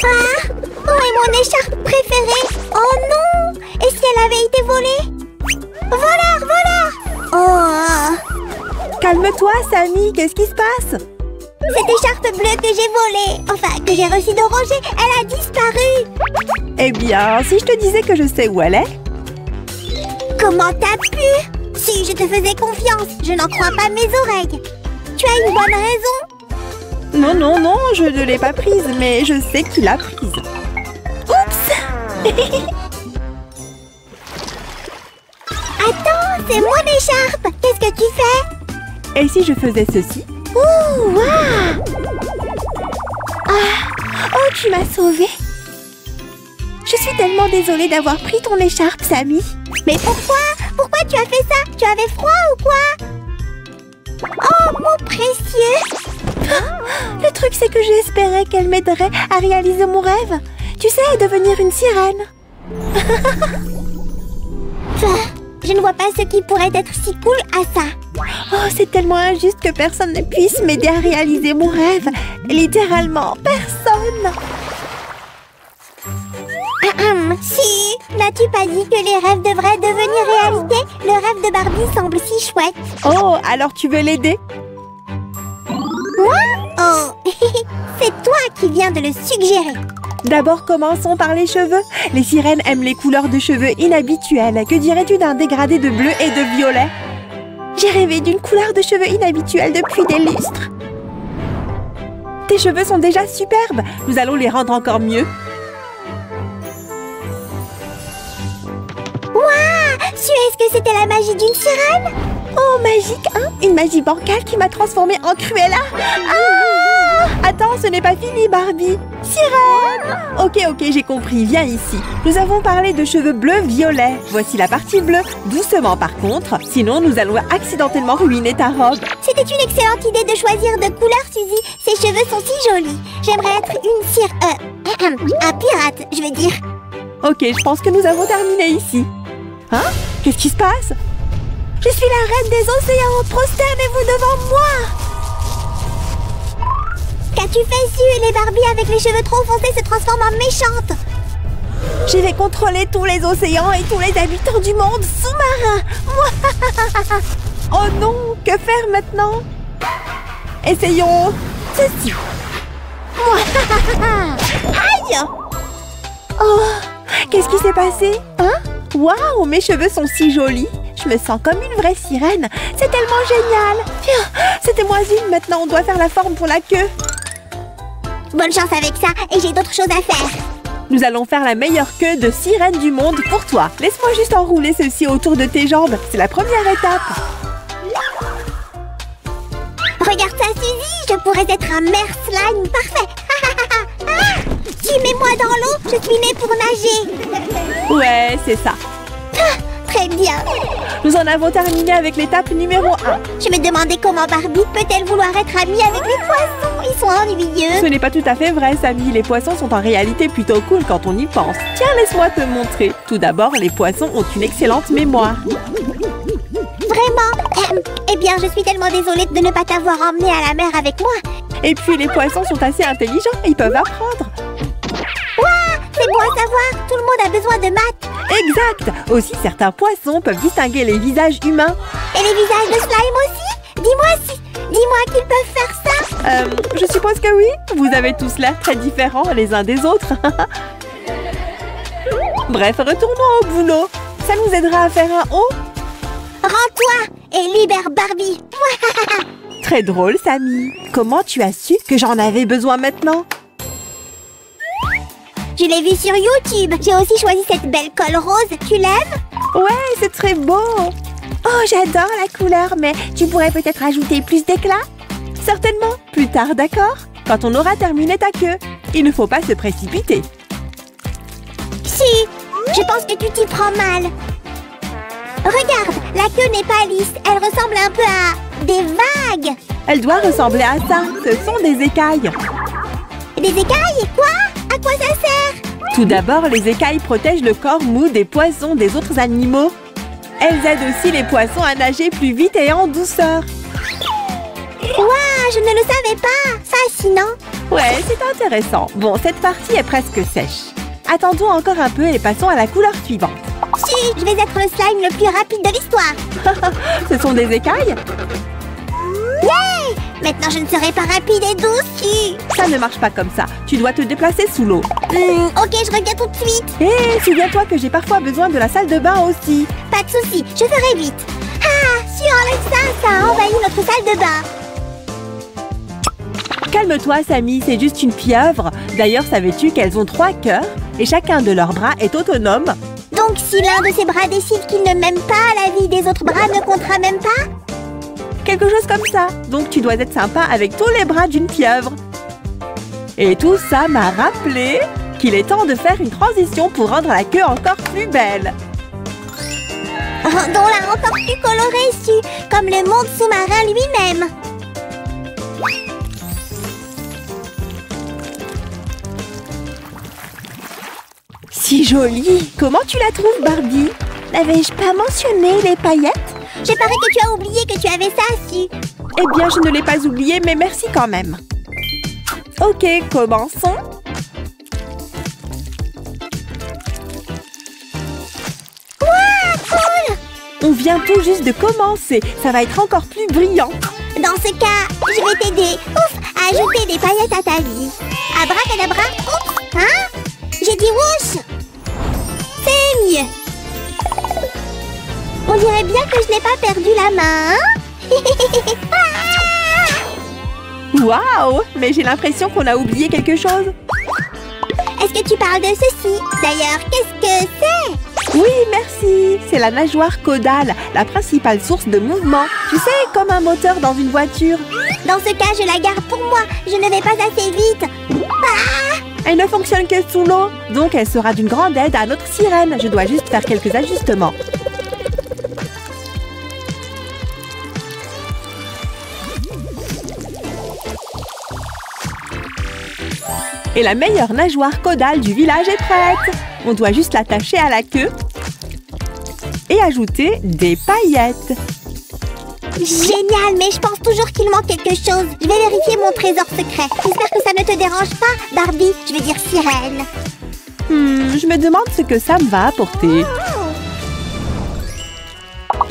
Ah! Où est mon écharpe préférée? Oh non! Et si elle avait été volée? Voleur! Voleur! Oh! Calme-toi, Sammy, qu'est-ce qui se passe? Cette écharpe bleue que j'ai volée, enfin que j'ai reçue de Roger, elle a disparu! Eh bien, si je te disais que je sais où elle est? Comment t'as pu? Si je te faisais confiance, je n'en crois pas mes oreilles. Tu as une bonne raison? Non, non, non, je ne l'ai pas prise, mais je sais qui l'a prise. Oups! Attends, c'est mon écharpe! Qu'est-ce que tu fais? Et si je faisais ceci? Ouh, waouh! Ah! Oh, tu m'as sauvée! Je suis tellement désolée d'avoir pris ton écharpe, Sammy. Mais pourquoi? Pourquoi tu as fait ça? Tu avais froid ou quoi? Oh, mon précieux! Le truc, c'est que j'espérais qu'elle m'aiderait à réaliser mon rêve. Tu sais, devenir une sirène. Je ne vois pas ce qui pourrait être si cool à ça. Oh, c'est tellement injuste que personne ne puisse m'aider à réaliser mon rêve. Littéralement, personne. Si, n'as-tu pas dit que les rêves devraient devenir réalité? Le rêve de Barbie semble si chouette. Oh, alors tu veux l'aider? Moi? Oh, c'est toi qui viens de le suggérer. D'abord, commençons par les cheveux. Les sirènes aiment les couleurs de cheveux inhabituelles. Que dirais-tu d'un dégradé de bleu et de violet? J'ai rêvé d'une couleur de cheveux inhabituelle depuis des lustres. Tes cheveux sont déjà superbes. Nous allons les rendre encore mieux. Waouh! Est-ce que c'était la magie d'une sirène? Oh, magique, hein? Une magie bancale qui m'a transformée en Cruella. Ah! Attends, ce n'est pas fini, Barbie. Sirène! Ok, j'ai compris, viens ici. Nous avons parlé de cheveux bleus-violets. Voici la partie bleue. Doucement, par contre, sinon nous allons accidentellement ruiner ta robe. C'était une excellente idée de choisir de couleur, Suzy. Ses cheveux sont si jolis. J'aimerais être une un pirate, je veux dire. Ok, je pense que nous avons terminé ici. Hein? Qu'est-ce qui se passe? Je suis la reine des océans. Prosternez-vous devant moi. Qu'as-tu fait, Su? Les Barbies avec les cheveux trop foncés se transforment en méchantes. Je vais contrôler tous les océans et tous les habitants du monde sous-marin. Oh non, que faire maintenant? Essayons ceci. Aïe! Oh, qu'est-ce qui s'est passé? Hein? Waouh, mes cheveux sont si jolis. Je me sens comme une vraie sirène. C'est tellement génial. C'était moi une. Maintenant, on doit faire la forme pour la queue. Bonne chance avec ça, et j'ai d'autres choses à faire. Nous allons faire la meilleure queue de sirène du monde pour toi. Laisse-moi juste enrouler ceci autour de tes jambes. C'est la première étape. Regarde ça, Suzy. Je pourrais être un mer slime parfait. Tu mets-moi dans l'eau, je suis née pour nager. Ouais, c'est ça. Très bien. Nous en avons terminé avec l'étape numéro 1. Je me demandais comment Barbie peut-elle vouloir être amie avec les poissons. Ils sont ennuyeux. Ce n'est pas tout à fait vrai, Sammy. Les poissons sont en réalité plutôt cool quand on y pense. Tiens, laisse-moi te montrer. Tout d'abord, les poissons ont une excellente mémoire. Vraiment? Eh bien, je suis tellement désolée de ne pas t'avoir emmenée à la mer avec moi. Et puis, les poissons sont assez intelligents. Ils peuvent apprendre. Waouh! C'est bon à savoir. Tout le monde a besoin de maths. Exact. Aussi, certains poissons peuvent distinguer les visages humains. Et les visages de slime aussi? Dis-moi qu'ils peuvent faire ça. Je suppose que oui. Vous avez tous l'air très différents les uns des autres. Bref, retournons au boulot. Ça nous aidera à faire un haut. Rends-toi et libère Barbie. Très drôle, Sammy. Comment tu as su que j'en avais besoin maintenant? Je l'ai vu sur YouTube. J'ai aussi choisi cette belle colle rose. Tu l'aimes? Ouais, c'est très beau. Oh, j'adore la couleur, mais tu pourrais peut-être ajouter plus d'éclat? Certainement. Plus tard, d'accord? Quand on aura terminé ta queue. Il ne faut pas se précipiter. Si, je pense que tu t'y prends mal. Regarde, la queue n'est pas lisse. Elle ressemble un peu à des vagues. Elle doit ressembler à ça. Ce sont des écailles. Des écailles? Quoi? À quoi ça sert? Tout d'abord, les écailles protègent le corps mou des poissons des autres animaux. Elles aident aussi les poissons à nager plus vite et en douceur. Waouh, je ne le savais pas. Fascinant. Ouais, c'est intéressant. Bon, cette partie est presque sèche. Attendons encore un peu et passons à la couleur suivante. Si, je vais être le slime le plus rapide de l'histoire. Ce sont des écailles? Yay! Maintenant, je ne serai pas rapide et douce, si. Ça ne marche pas comme ça. Tu dois te déplacer sous l'eau. Ok, je reviens tout de suite. Hé, souviens-toi que j'ai parfois besoin de la salle de bain aussi. Pas de souci, je ferai vite. Ah, si on enlève ça, ça a envahi notre salle de bain. Calme-toi, Sammy, c'est juste une pieuvre. D'ailleurs, savais-tu qu'elles ont 3 cœurs et chacun de leurs bras est autonome? Donc, si l'un de ses bras décide qu'il ne m'aime pas, la vie des autres bras ne comptera même pas? Quelque chose comme ça. Donc, tu dois être sympa avec tous les bras d'une pieuvre. Et tout ça m'a rappelé qu'il est temps de faire une transition pour rendre la queue encore plus belle. Rendons-la encore plus colorée, si, comme le monde sous-marin lui-même. Si jolie! Comment tu la trouves, Barbie? N'avais-je pas mentionné les paillettes? Je parie que tu as oublié que tu avais ça, si. Eh bien, je ne l'ai pas oublié, mais merci quand même. Ok, commençons. Wow, cool! On vient tout juste de commencer. Ça va être encore plus brillant. Dans ce cas, je vais t'aider, à ajouter des paillettes à ta vie. Abracadabra, oups, hein? J'ai dit whoosh! C'est mieux. On dirait bien que je n'ai pas perdu la main, Waouh! Mais j'ai l'impression qu'on a oublié quelque chose. Est-ce que tu parles de ceci? D'ailleurs, qu'est-ce que c'est? Oui, merci. C'est la nageoire caudale, la principale source de mouvement. Tu sais, comme un moteur dans une voiture. Dans ce cas, je la garde pour moi. Je ne vais pas assez vite. Elle ne fonctionne que sous l'eau, donc elle sera d'une grande aide à notre sirène. Je dois juste faire quelques ajustements. Et la meilleure nageoire caudale du village est prête. On doit juste l'attacher à la queue et ajouter des paillettes. Génial, mais je pense toujours qu'il manque quelque chose. Je vais vérifier mon trésor secret. J'espère que ça ne te dérange pas, Barbie. Je veux dire sirène. Je me demande ce que Sam va apporter.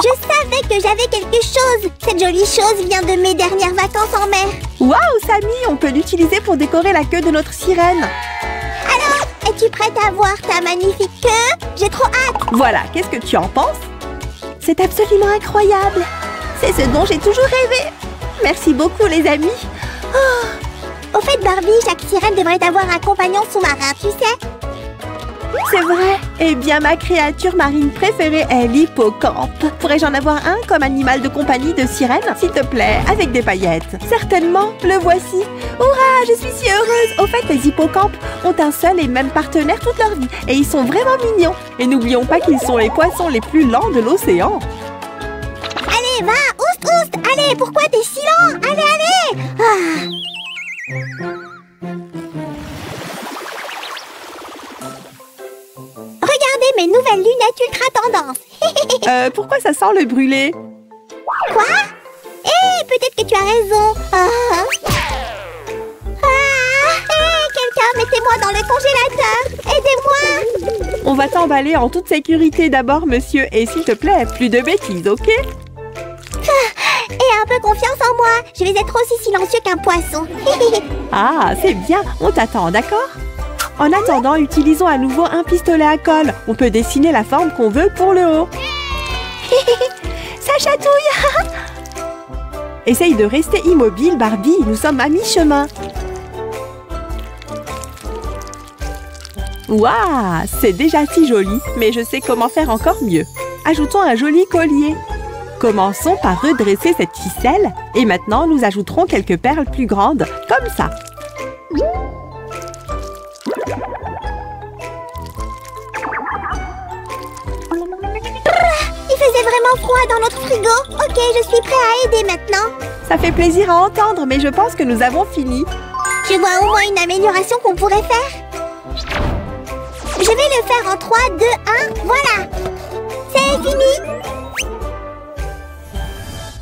Je savais que j'avais quelque chose. Cette jolie chose vient de mes dernières vacances en mer. Waouh, Sammy, on peut l'utiliser pour décorer la queue de notre sirène. Alors, es-tu prête à voir ta magnifique queue? J'ai trop hâte. Voilà, qu'est-ce que tu en penses? C'est absolument incroyable. C'est ce dont j'ai toujours rêvé. Merci beaucoup, les amis. Au fait, Barbie, chaque sirène devrait avoir un compagnon sous-marin, tu sais? C'est vrai. Eh bien, ma créature marine préférée est l'hippocampe. Pourrais-je en avoir un comme animal de compagnie de sirène, s'il te plaît, avec des paillettes? Certainement, le voici. Hurrah, je suis si heureuse. Au fait, les hippocampes ont un seul et même partenaire toute leur vie. Et ils sont vraiment mignons. Et n'oublions pas qu'ils sont les poissons les plus lents de l'océan. Allez, va, oust, oust. Allez, pourquoi t'es si lent? Allez, allez. Regardez mes nouvelles lunettes ultra tendance. Pourquoi ça sent le brûlé? Quoi? Peut-être que tu as raison. Quelqu'un, mettez-moi dans le congélateur. Aidez-moi. On va t'emballer en toute sécurité d'abord, monsieur. Et s'il te plaît, plus de bêtises, ok? Et un peu confiance en moi. Je vais être aussi silencieux qu'un poisson. Ah, c'est bien. On t'attend, d'accord? En attendant, utilisons à nouveau un pistolet à colle. On peut dessiner la forme qu'on veut pour le haut. Ça chatouille. Essaye de rester immobile, Barbie. Nous sommes à mi-chemin. Waouh, c'est déjà si joli, mais je sais comment faire encore mieux. Ajoutons un joli collier. Commençons par redresser cette ficelle et maintenant nous ajouterons quelques perles plus grandes, comme ça. Il faisait vraiment froid dans notre frigo. Ok, je suis prêt à aider maintenant. Ça fait plaisir à entendre, mais je pense que nous avons fini. Je vois au moins une amélioration qu'on pourrait faire. Je vais le faire en 3, 2, 1, voilà. C'est fini.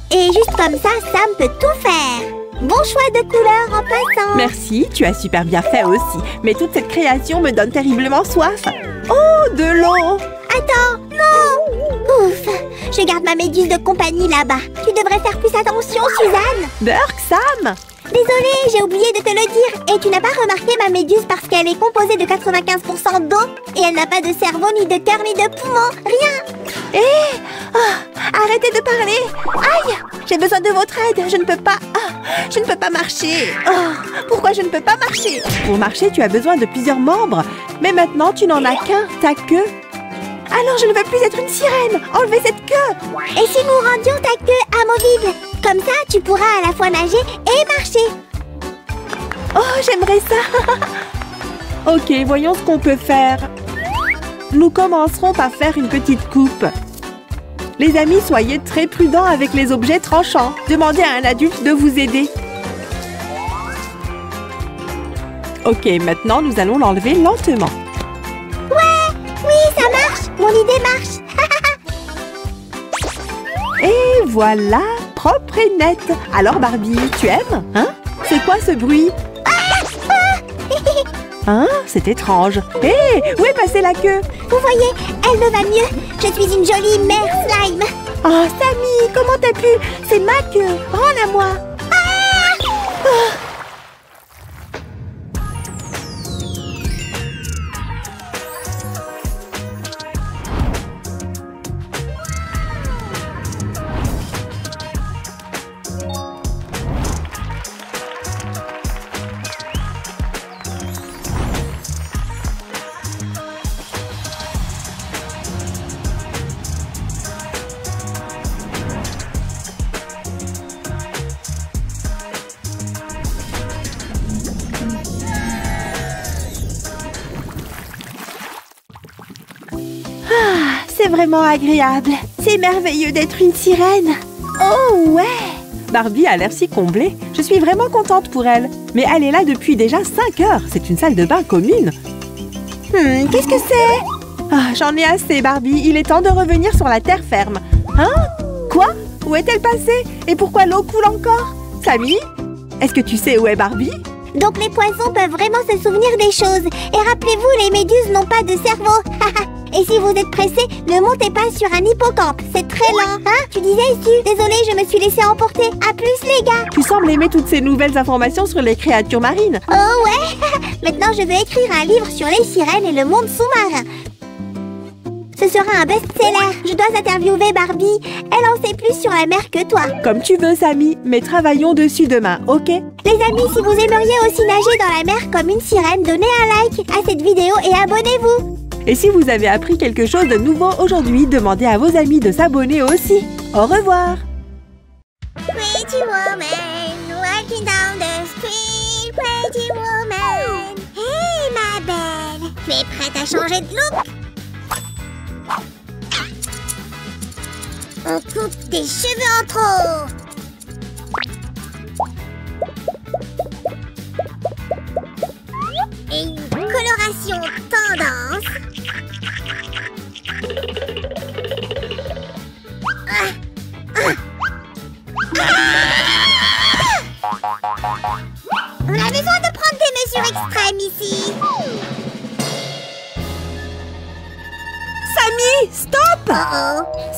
Et juste comme ça, Sam peut tout faire. Bon choix de couleur en passant. Merci, tu as super bien fait aussi. Mais toute cette création me donne terriblement soif. Oh, de l'eau! Attends, non! Ouf, je garde ma méduse de compagnie là-bas. Tu devrais faire plus attention, Suzanne. Burk, Sam! Désolée, j'ai oublié de te le dire. Et tu n'as pas remarqué ma méduse parce qu'elle est composée de 95% d'eau. Et elle n'a pas de cerveau, ni de cœur, ni de poumon. Rien. Hé! Arrêtez de parler! Aïe! J'ai besoin de votre aide. Je ne peux pas... je ne peux pas marcher. Pourquoi je ne peux pas marcher? Pour marcher, tu as besoin de plusieurs membres. Mais maintenant, tu n'en as qu'un. Ta queue. Alors, je ne veux plus être une sirène. Enlevez cette queue. Et si nous rendions ta queue amovible? Comme ça, tu pourras à la fois nager et marcher. Oh, j'aimerais ça. Ok, voyons ce qu'on peut faire. Nous commencerons par faire une petite coupe. Les amis, soyez très prudents avec les objets tranchants. Demandez à un adulte de vous aider. Ok, maintenant, nous allons l'enlever lentement. Oui, ça marche. Mon idée marche. Et voilà, propre et net. Alors Barbie, tu aimes? Hein? C'est quoi ce bruit? Hein? C'est étrange. Hé, où est passée la queue? Vous voyez, elle me va mieux. Je suis une jolie mère slime. Oh, Sammy, comment t'as pu? C'est ma queue. Rends-la-moi. C'est vraiment agréable. C'est merveilleux d'être une sirène. Oh ouais! Barbie a l'air si comblée. Je suis vraiment contente pour elle. Mais elle est là depuis déjà 5 heures. C'est une salle de bain commune. Qu'est-ce que c'est? J'en ai assez, Barbie. Il est temps de revenir sur la terre ferme. Hein? Quoi? Où est-elle passée? Et pourquoi l'eau coule encore? Sammy? Est-ce que tu sais où est Barbie? Donc les poissons peuvent vraiment se souvenir des choses. Et rappelez-vous, les méduses n'ont pas de cerveau. Et si vous êtes pressé, ne montez pas sur un hippocampe. C'est très lent. Hein? Tu disais, Su? Désolée, je me suis laissée emporter. À plus, les gars. Tu sembles aimer toutes ces nouvelles informations sur les créatures marines. Oh ouais. Maintenant, je vais écrire un livre sur les sirènes et le monde sous-marin. Ce sera un best-seller. Je dois interviewer Barbie. Elle en sait plus sur la mer que toi. Comme tu veux, Sammy. Mais travaillons dessus demain, ok? Les amis, si vous aimeriez aussi nager dans la mer comme une sirène, donnez un like à cette vidéo et abonnez-vous. Et si vous avez appris quelque chose de nouveau aujourd'hui, demandez à vos amis de s'abonner aussi. Au revoir! Pretty woman, walking down the street, pretty woman. Hey, ma belle, tu es prête à changer de look? On coupe tes cheveux en trop. Et une coloration tendance. On a besoin de prendre des mesures extrêmes ici. Sammy, stop!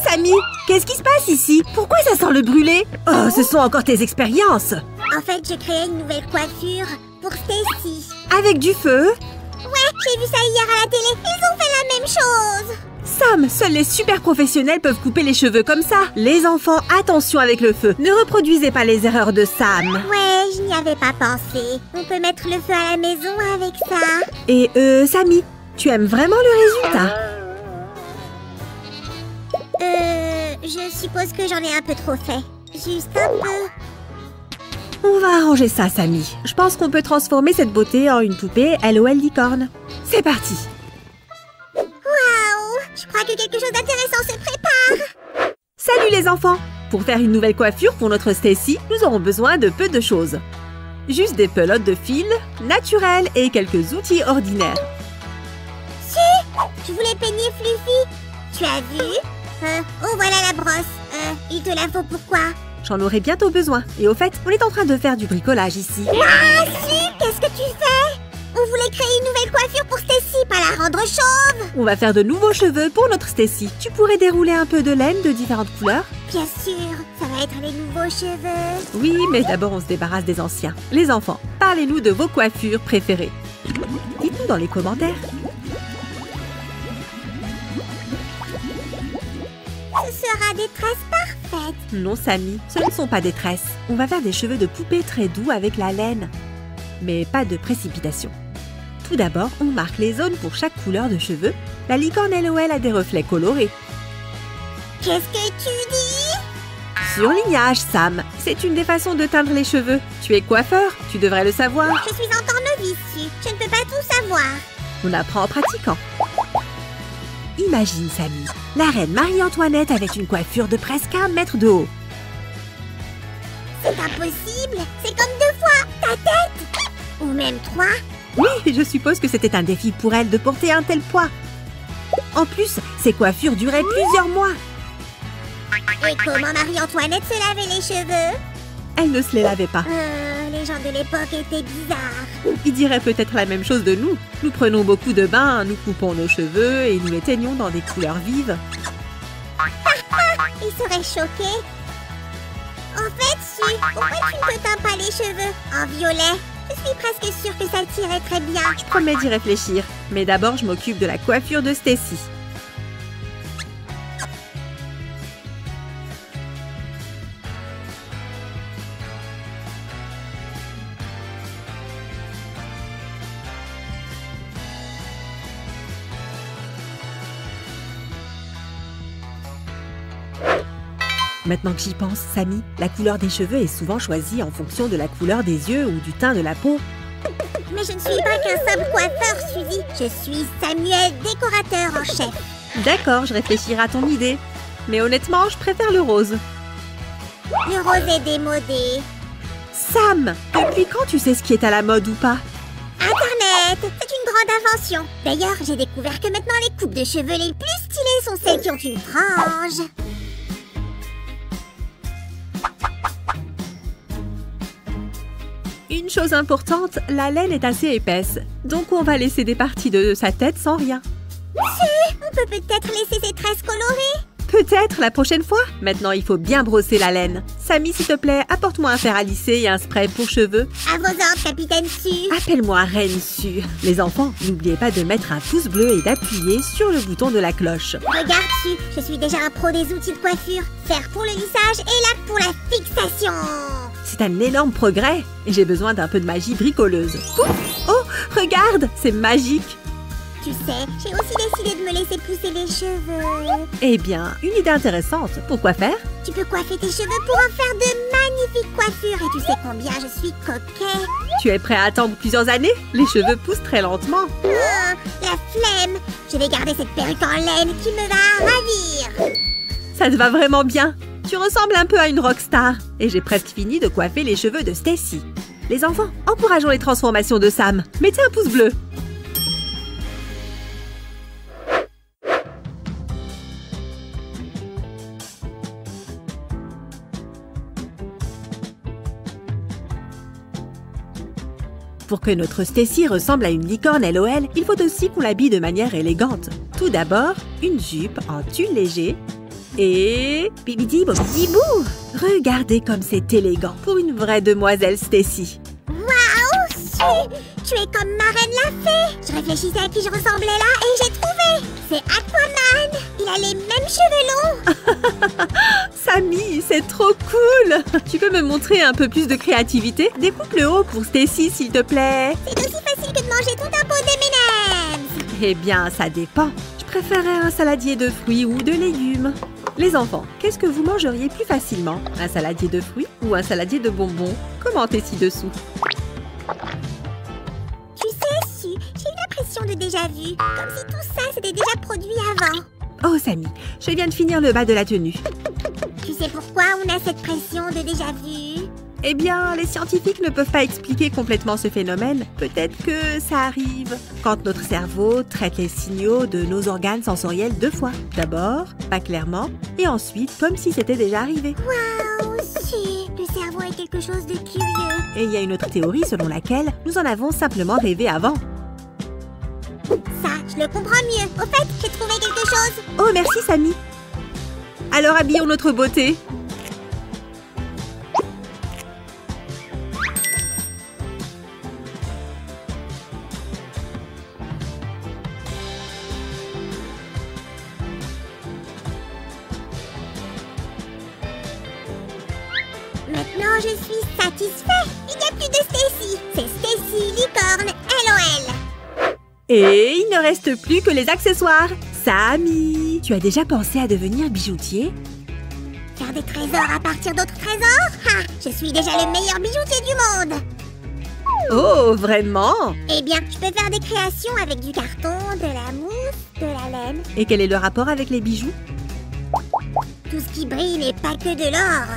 Sammy, qu'est-ce qui se passe ici? Pourquoi ça sent le brûlé? Oh, ce sont encore tes expériences. En fait, j'ai créé une nouvelle coiffure pour Stacy. Avec du feu? Ouais, j'ai vu ça hier à la télé. Ils ont fait la même chose. Sam, seuls les super professionnels peuvent couper les cheveux comme ça. Les enfants, attention avec le feu. Ne reproduisez pas les erreurs de Sam. Ouais, je n'y avais pas pensé. On peut mettre le feu à la maison avec ça. Et Sammy, tu aimes vraiment le résultat? Je suppose que j'en ai un peu trop fait. Juste un peu. On va arranger ça, Sammy. Je pense qu'on peut transformer cette beauté en une poupée LOL licorne. C'est parti! Waouh! Je crois que quelque chose d'intéressant se prépare. Salut les enfants! Pour faire une nouvelle coiffure pour notre Stacy, nous aurons besoin de peu de choses. Juste des pelotes de fil, naturelles et quelques outils ordinaires. Si! Tu voulais peigner Fluffy? Tu as vu? Oh, voilà la brosse. Il te la faut pourquoi? J'en aurai bientôt besoin. Et au fait, on est en train de faire du bricolage ici. Ah, Su, qu'est-ce que tu fais? On voulait créer une nouvelle coiffure pour Stacy, pas la rendre chauve. On va faire de nouveaux cheveux pour notre Stacy. Tu pourrais dérouler un peu de laine de différentes couleurs? Bien sûr, ça va être les nouveaux cheveux. Oui, mais d'abord on se débarrasse des anciens. Les enfants, parlez-nous de vos coiffures préférées. Dites-nous dans les commentaires. Ce sera des tresses parfaites. Non, Samy, ce ne sont pas des tresses. On va faire des cheveux de poupée très doux avec la laine. Mais pas de précipitation. Tout d'abord, on marque les zones pour chaque couleur de cheveux. La licorne LOL a des reflets colorés. Qu'est-ce que tu dis? Surlignage, Sam. C'est une des façons de teindre les cheveux. Tu es coiffeur, tu devrais le savoir. Je suis encore novice, Su. Je ne peux pas tout savoir. On apprend en pratiquant. Imagine, Samy, la reine Marie-Antoinette avec une coiffure de presque 1 mètre de haut. C'est impossible. C'est comme 2 fois ta tête. Ou même 3. Oui, je suppose que c'était un défi pour elle de porter un tel poids. En plus, ces coiffures duraient plusieurs mois. Et comment Marie-Antoinette se lavait les cheveux? Elle ne se les lavait pas. Les gens de l'époque étaient bizarres. Ils diraient peut-être la même chose de nous. Nous prenons beaucoup de bains, nous coupons nos cheveux et nous les teignons dans des couleurs vives. Ils seraient choqués. En fait, Su, pourquoi tu ne te teins pas les cheveux en violet? Je suis presque sûre que ça tirait très bien. Je promets d'y réfléchir. Mais d'abord, je m'occupe de la coiffure de Stacy. Maintenant que j'y pense, Samy, la couleur des cheveux est souvent choisie en fonction de la couleur des yeux ou du teint de la peau. Mais je ne suis pas qu'un simple coiffeur, Suzy. Je suis Samuel, décorateur en chef. D'accord, je réfléchirai à ton idée. Mais honnêtement, je préfère le rose. Le rose est démodé. Sam, depuis quand tu sais ce qui est à la mode ou pas? Internet, c'est une grande invention. D'ailleurs, j'ai découvert que maintenant les coupes de cheveux les plus stylées sont celles qui ont une frange. Une chose importante, la laine est assez épaisse. Donc on va laisser des parties de sa tête sans rien. On peut peut-être laisser ces tresses colorées. Peut-être la prochaine fois. Maintenant, il faut bien brosser la laine. Samy, s'il te plaît, apporte-moi un fer à lisser et un spray pour cheveux. À vos ordres, capitaine Su. Appelle-moi Reine Su. Les enfants, n'oubliez pas de mettre un pouce bleu et d'appuyer sur le bouton de la cloche. Regarde, Su, je suis déjà un pro des outils de coiffure. Fer pour le lissage et lac pour la fixation. C'est un énorme progrès. Et j'ai besoin d'un peu de magie bricoleuse. Ouf! Oh, regarde, c'est magique. Tu sais, j'ai aussi décidé de me laisser pousser les cheveux. Eh bien, une idée intéressante. Pourquoi faire? Tu peux coiffer tes cheveux pour en faire de magnifiques coiffures. Et tu sais combien je suis coquet. Tu es prêt à attendre plusieurs années? Les cheveux poussent très lentement. Oh, la flemme. Je vais garder cette perruque en laine qui me va ravir. Ça te va vraiment bien. Tu ressembles un peu à une rockstar. Et j'ai presque fini de coiffer les cheveux de Stacy. Les enfants, encourageons les transformations de Sam. Mettez un pouce bleu. Pour que notre Stacy ressemble à une licorne LOL, il faut aussi qu'on l'habille de manière élégante. Tout d'abord, une jupe en tulle léger et... bibidi bobidi bou! Regardez comme c'est élégant pour une vraie demoiselle Stacy. Waouh, Su, tu es comme ma reine la fée. Je réfléchissais à qui je ressemblais là et j'ai trouvé. C'est Aquaman. Il a les mêmes cheveux longs. Samy, c'est trop cool! Tu peux me montrer un peu plus de créativité? Découpe le haut pour Stacy, s'il te plaît. C'est aussi facile que de manger tout un pot d'M&M's. Eh bien, ça dépend. Je préférerais un saladier de fruits ou de légumes. Les enfants, qu'est-ce que vous mangeriez plus facilement? Un saladier de fruits ou un saladier de bonbons? Commentez ci-dessous. Tu sais, Su, j'ai eu l'impression de déjà-vu. Comme si tout ça s'était déjà produit avant. Oh, Samy, je viens de finir le bas de la tenue. Tu sais pourquoi on a cette pression de déjà-vu? Eh bien, les scientifiques ne peuvent pas expliquer complètement ce phénomène. Peut-être que ça arrive quand notre cerveau traite les signaux de nos organes sensoriels 2 fois. D'abord, pas clairement, et ensuite, comme si c'était déjà arrivé. Waouh, Su, quelque chose de curieux. Et il y a une autre théorie selon laquelle nous en avons simplement rêvé avant. Ça, je le comprends mieux. Au fait, j'ai trouvé quelque chose. Oh, merci, Samy. Alors, habillons notre beauté. Maintenant, je suis satisfait. Il n'y a plus de Stacy. C'est Stacy Licorne, LOL. Et il ne reste plus que les accessoires. Samy, tu as déjà pensé à devenir bijoutier? Faire des trésors à partir d'autres trésors? Ha! Je suis déjà le meilleur bijoutier du monde. Oh, vraiment? Eh bien, je peux faire des créations avec du carton, de la mousse, de la laine. Et quel est le rapport avec les bijoux? Tout ce qui brille n'est pas que de l'or.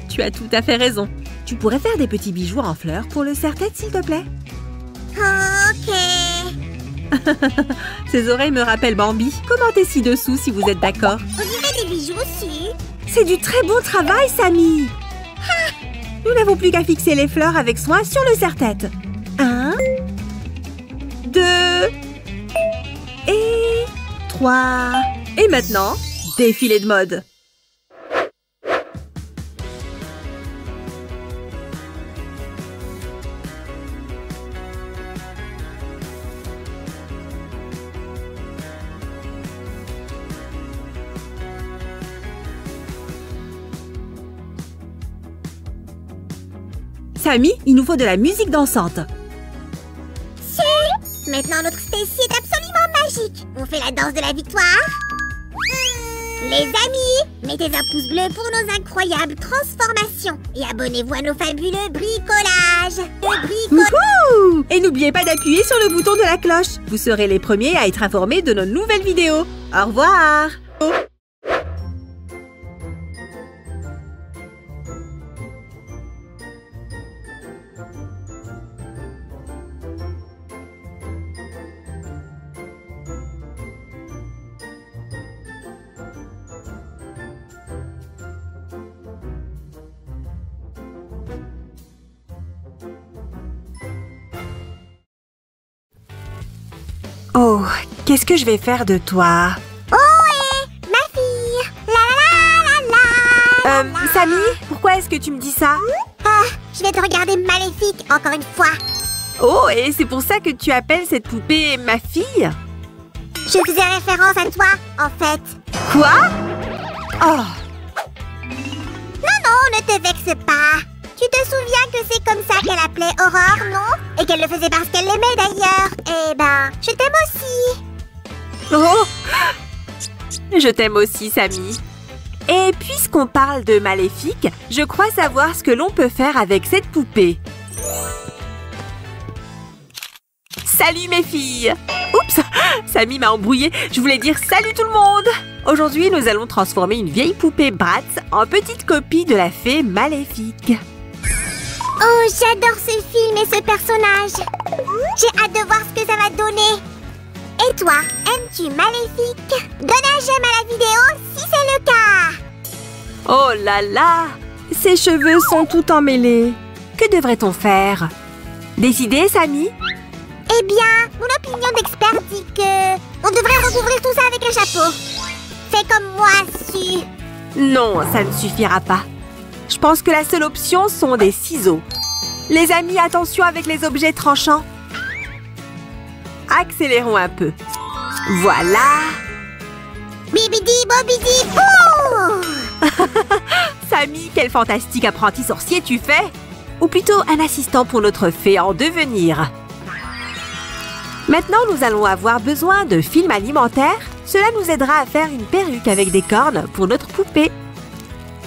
Tu as tout à fait raison. Tu pourrais faire des petits bijoux en fleurs pour le serre-tête, s'il te plaît? Ok. Ces oreilles me rappellent Bambi. Commentez ci-dessous si vous êtes d'accord. On dirait des bijoux aussi. C'est du très bon travail, Samy. Nous n'avons plus qu'à fixer les fleurs avec soin sur le serre-tête. 1, 2 et 3. Et maintenant, défilé de mode. Samy, il nous faut de la musique dansante. Maintenant, notre Stacy est absolument magique. On fait la danse de la victoire. Les amis, mettez un pouce bleu pour nos incroyables transformations. Et abonnez-vous à nos fabuleux bricolages. Wouhou! Et n'oubliez pas d'appuyer sur le bouton de la cloche. Vous serez les premiers à être informés de nos nouvelles vidéos. Au revoir! Oh, qu'est-ce que je vais faire de toi? Ohé, ma fille. La la la la la. Samy, pourquoi est-ce que tu me dis ça? Ah, je vais te regarder maléfique encore une fois. Oh, et c'est pour ça que tu appelles cette poupée ma fille? Je faisais référence à toi, en fait. Quoi? Oh! Non, ne te vexe pas. Tu te souviens que c'est comme ça qu'elle appelait Aurore, non? Et qu'elle le faisait parce qu'elle l'aimait d'ailleurs. Eh ben, je t'aime aussi. Oh! Je t'aime aussi, Samy. Et puisqu'on parle de maléfique, je crois savoir ce que l'on peut faire avec cette poupée. Salut mes filles! Oups! Samy m'a embrouillée. Je voulais dire salut tout le monde! Aujourd'hui, nous allons transformer une vieille poupée Bratz en petite copie de la fée maléfique. Oh, j'adore ce film et ce personnage. J'ai hâte de voir ce que ça va donner. Et toi, aimes-tu Maléfique? Donne un j'aime à la vidéo si c'est le cas. Oh là là! Ses cheveux sont tout emmêlés. Que devrait-on faire? Des idées, Samy? Eh bien, mon opinion d'expert dit que on devrait recouvrir tout ça avec un chapeau. Fais comme moi, Su. Non, ça ne suffira pas. Je pense que la seule option sont des ciseaux. Les amis, attention avec les objets tranchants. Accélérons un peu. Voilà. Bibidi bobidi bouh. Samy, quel fantastique apprenti sorcier tu fais! Ou plutôt un assistant pour notre fée en devenir. Maintenant, nous allons avoir besoin de film alimentaire. Cela nous aidera à faire une perruque avec des cornes pour notre poupée.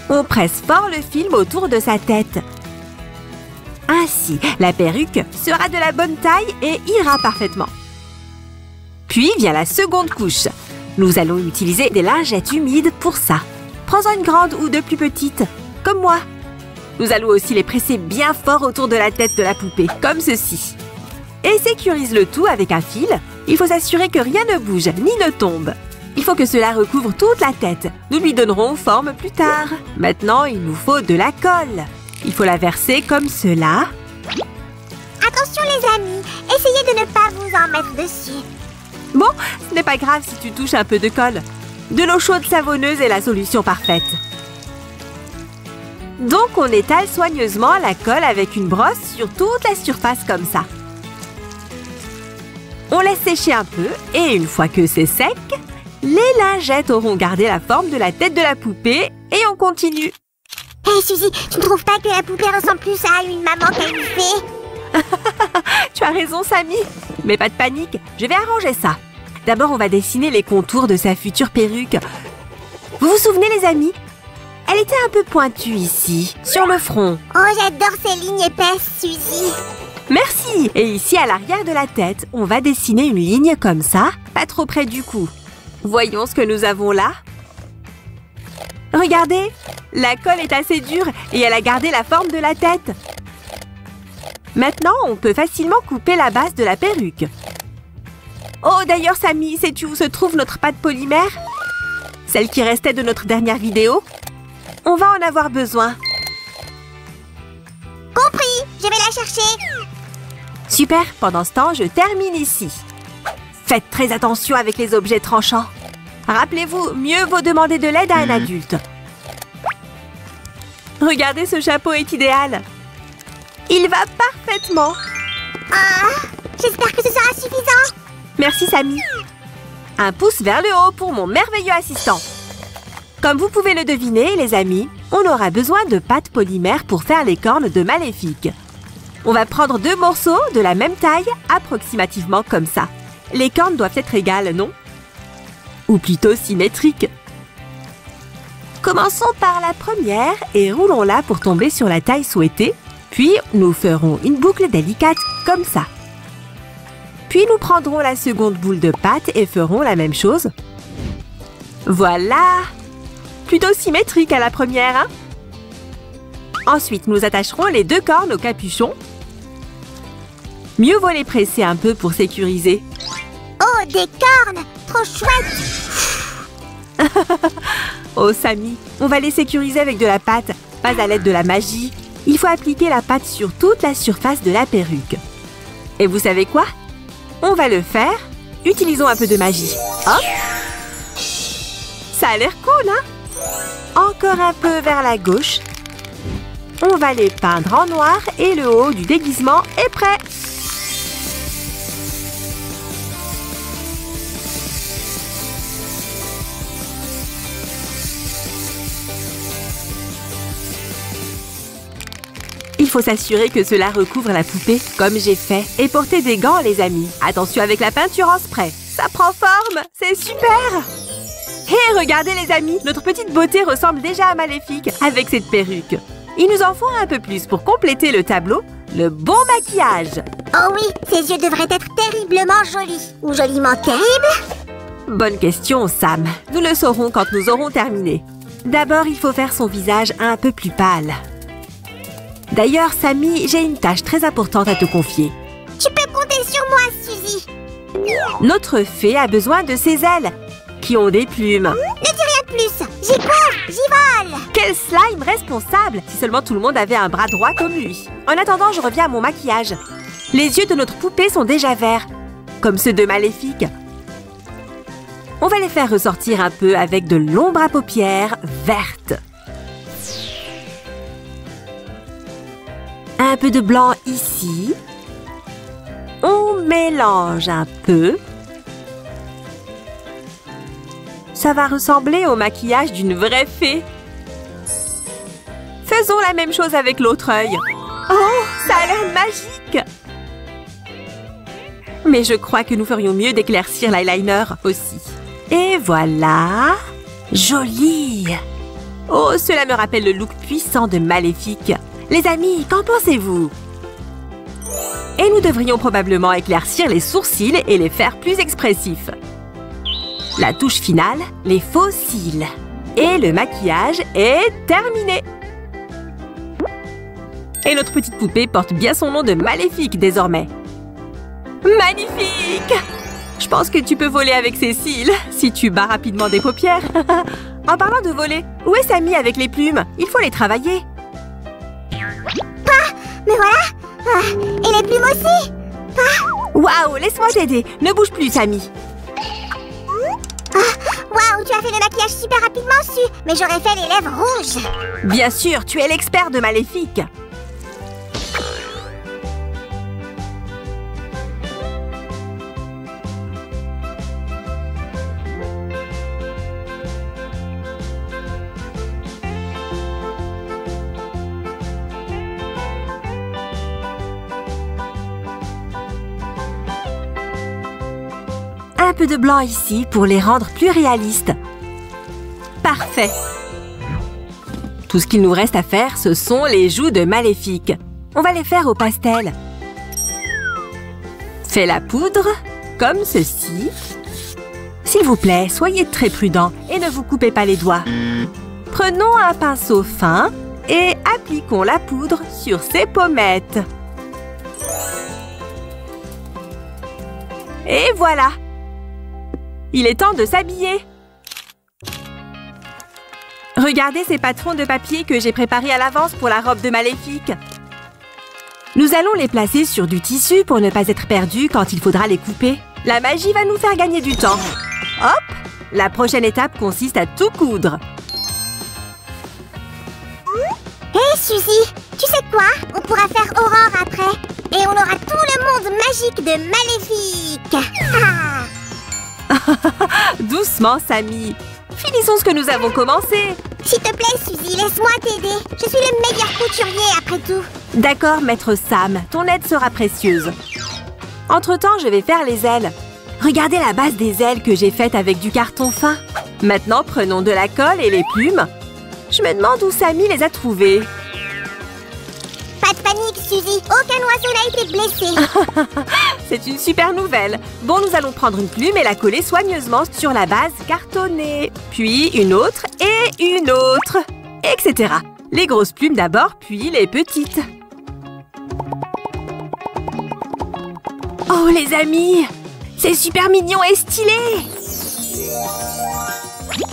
On presse fort le film autour de sa tête. Ainsi, la perruque sera de la bonne taille et ira parfaitement. Puis vient la seconde couche. Nous allons utiliser des lingettes humides pour ça. Prends-en une grande ou deux plus petites, comme moi. Nous allons aussi les presser bien fort autour de la tête de la poupée, comme ceci. Et sécurise le tout avec un fil. Il faut s'assurer que rien ne bouge ni ne tombe. Il faut que cela recouvre toute la tête. Nous lui donnerons forme plus tard. Maintenant, il nous faut de la colle. Il faut la verser comme cela. Attention les amis, essayez de ne pas vous en mettre dessus. Bon, ce n'est pas grave si tu touches un peu de colle. De l'eau chaude savonneuse est la solution parfaite. Donc, on étale soigneusement la colle avec une brosse sur toute la surface comme ça. On laisse sécher un peu et une fois que c'est sec, les lingettes auront gardé la forme de la tête de la poupée et on continue. Hé Suzy, tu ne trouves pas que la poupée ressemble plus à une maman qu'à une fée? Tu as raison, Samy. Mais pas de panique, je vais arranger ça. D'abord, on va dessiner les contours de sa future perruque. Vous vous souvenez, les amis? Elle était un peu pointue ici, sur le front. Oh, j'adore ces lignes épaisses, Suzy. Merci! Et ici, à l'arrière de la tête, on va dessiner une ligne comme ça, pas trop près du cou. Voyons ce que nous avons là. Regardez, la colle est assez dure et elle a gardé la forme de la tête. Maintenant, on peut facilement couper la base de la perruque. Oh, d'ailleurs, Samy, sais-tu où se trouve notre pâte polymère? Celle qui restait de notre dernière vidéo? On va en avoir besoin. Compris, je vais la chercher. Super, pendant ce temps, je termine ici. Faites très attention avec les objets tranchants. Rappelez-vous, mieux vaut demander de l'aide à un adulte. Regardez, ce chapeau est idéal. Il va parfaitement. Ah, j'espère que ce sera suffisant. Merci, Samy. Un pouce vers le haut pour mon merveilleux assistant. Comme vous pouvez le deviner, les amis, on aura besoin de pâte polymère pour faire les cornes de Maléfique. On va prendre 2 morceaux de la même taille, approximativement comme ça. Les cornes doivent être égales, non? Ou plutôt symétriques. Commençons par la première et roulons-la pour tomber sur la taille souhaitée. Puis, nous ferons une boucle délicate comme ça. Puis, nous prendrons la seconde boule de pâte et ferons la même chose. Voilà! Plutôt symétrique à la première, hein? Ensuite, nous attacherons les 2 cornes au capuchon. Mieux vaut les presser un peu pour sécuriser. Oh, des cornes! Trop chouette! Oh, Samy, on va les sécuriser avec de la pâte, pas à l'aide de la magie. Il faut appliquer la pâte sur toute la surface de la perruque. Et vous savez quoi? On va le faire. Utilisons un peu de magie. Hop! Ça a l'air cool, hein? Encore un peu vers la gauche. On va les peindre en noir et le haut du déguisement est prêt. Il faut s'assurer que cela recouvre la poupée, comme j'ai fait. Et porter des gants, les amis. Attention avec la peinture en spray. Ça prend forme, c'est super! Hé, regardez les amis, notre petite beauté ressemble déjà à Maléfique avec cette perruque. Il nous en faut un peu plus pour compléter le tableau, le bon maquillage. Oh oui, ses yeux devraient être terriblement jolis. Ou joliment terribles? Bonne question, Sam. Nous le saurons quand nous aurons terminé. D'abord, il faut faire son visage un peu plus pâle. D'ailleurs, Sammy, j'ai une tâche très importante à te confier. Tu peux compter sur moi, Suzy. Notre fée a besoin de ses ailes, qui ont des plumes. Ne dis rien de plus. J'y cours, j'y vole. Quel slime responsable! Si seulement tout le monde avait un bras droit comme lui. En attendant, je reviens à mon maquillage. Les yeux de notre poupée sont déjà verts, comme ceux de Maléfique. On va les faire ressortir un peu avec de l'ombre à paupières verte. Un peu de blanc ici. On mélange un peu. Ça va ressembler au maquillage d'une vraie fée. Faisons la même chose avec l'autre œil. Oh, ça a l'air magique! Mais je crois que nous ferions mieux d'éclaircir l'eyeliner aussi. Et voilà! Joli! Oh, cela me rappelle le look puissant de Maléfique. Les amis, qu'en pensez-vous? Et nous devrions probablement éclaircir les sourcils et les faire plus expressifs. La touche finale, les faux cils. Et le maquillage est terminé! Et notre petite poupée porte bien son nom de Maléfique désormais. Magnifique! Je pense que tu peux voler avec Cécile, si tu bats rapidement des paupières. En parlant de voler, où est Samy avec les plumes? Il faut les travailler. Mais voilà. Et les plumes aussi. Waouh, laisse-moi t'aider. Ne bouge plus, Samy. Waouh, tu as fait le maquillage super rapidement, Su. Mais j'aurais fait les lèvres rouges. Bien sûr, tu es l'expert de Maléfique. Un peu de blanc ici pour les rendre plus réalistes. Parfait. Tout ce qu'il nous reste à faire, ce sont les joues de Maléfique. On va les faire au pastel. Fais la poudre, comme ceci. S'il vous plaît, soyez très prudents et ne vous coupez pas les doigts. Prenons un pinceau fin et appliquons la poudre sur ses pommettes. Et voilà! Il est temps de s'habiller. Regardez ces patrons de papier que j'ai préparés à l'avance pour la robe de Maléfique. Nous allons les placer sur du tissu pour ne pas être perdus quand il faudra les couper. La magie va nous faire gagner du temps. Hop! La prochaine étape consiste à tout coudre. Hé, Suzy, tu sais quoi? On pourra faire Aurore après. Et on aura tout le monde magique de Maléfique. Doucement, Samy. Finissons ce que nous avons commencé. S'il te plaît, Suzy, laisse-moi t'aider. Je suis le meilleur couturier, après tout. D'accord, maître Sam. Ton aide sera précieuse. Entre-temps, je vais faire les ailes. Regardez la base des ailes que j'ai faite avec du carton fin. Maintenant, prenons de la colle et les plumes. Je me demande où Samy les a trouvées. Pas de panique, Suzy. Aucun oiseau n'a été blessé. C'est une super nouvelle. Bon, nous allons prendre une plume et la coller soigneusement sur la base cartonnée. Puis une autre et une autre, etc. Les grosses plumes d'abord, puis les petites. Oh, les amis! C'est super mignon et stylé!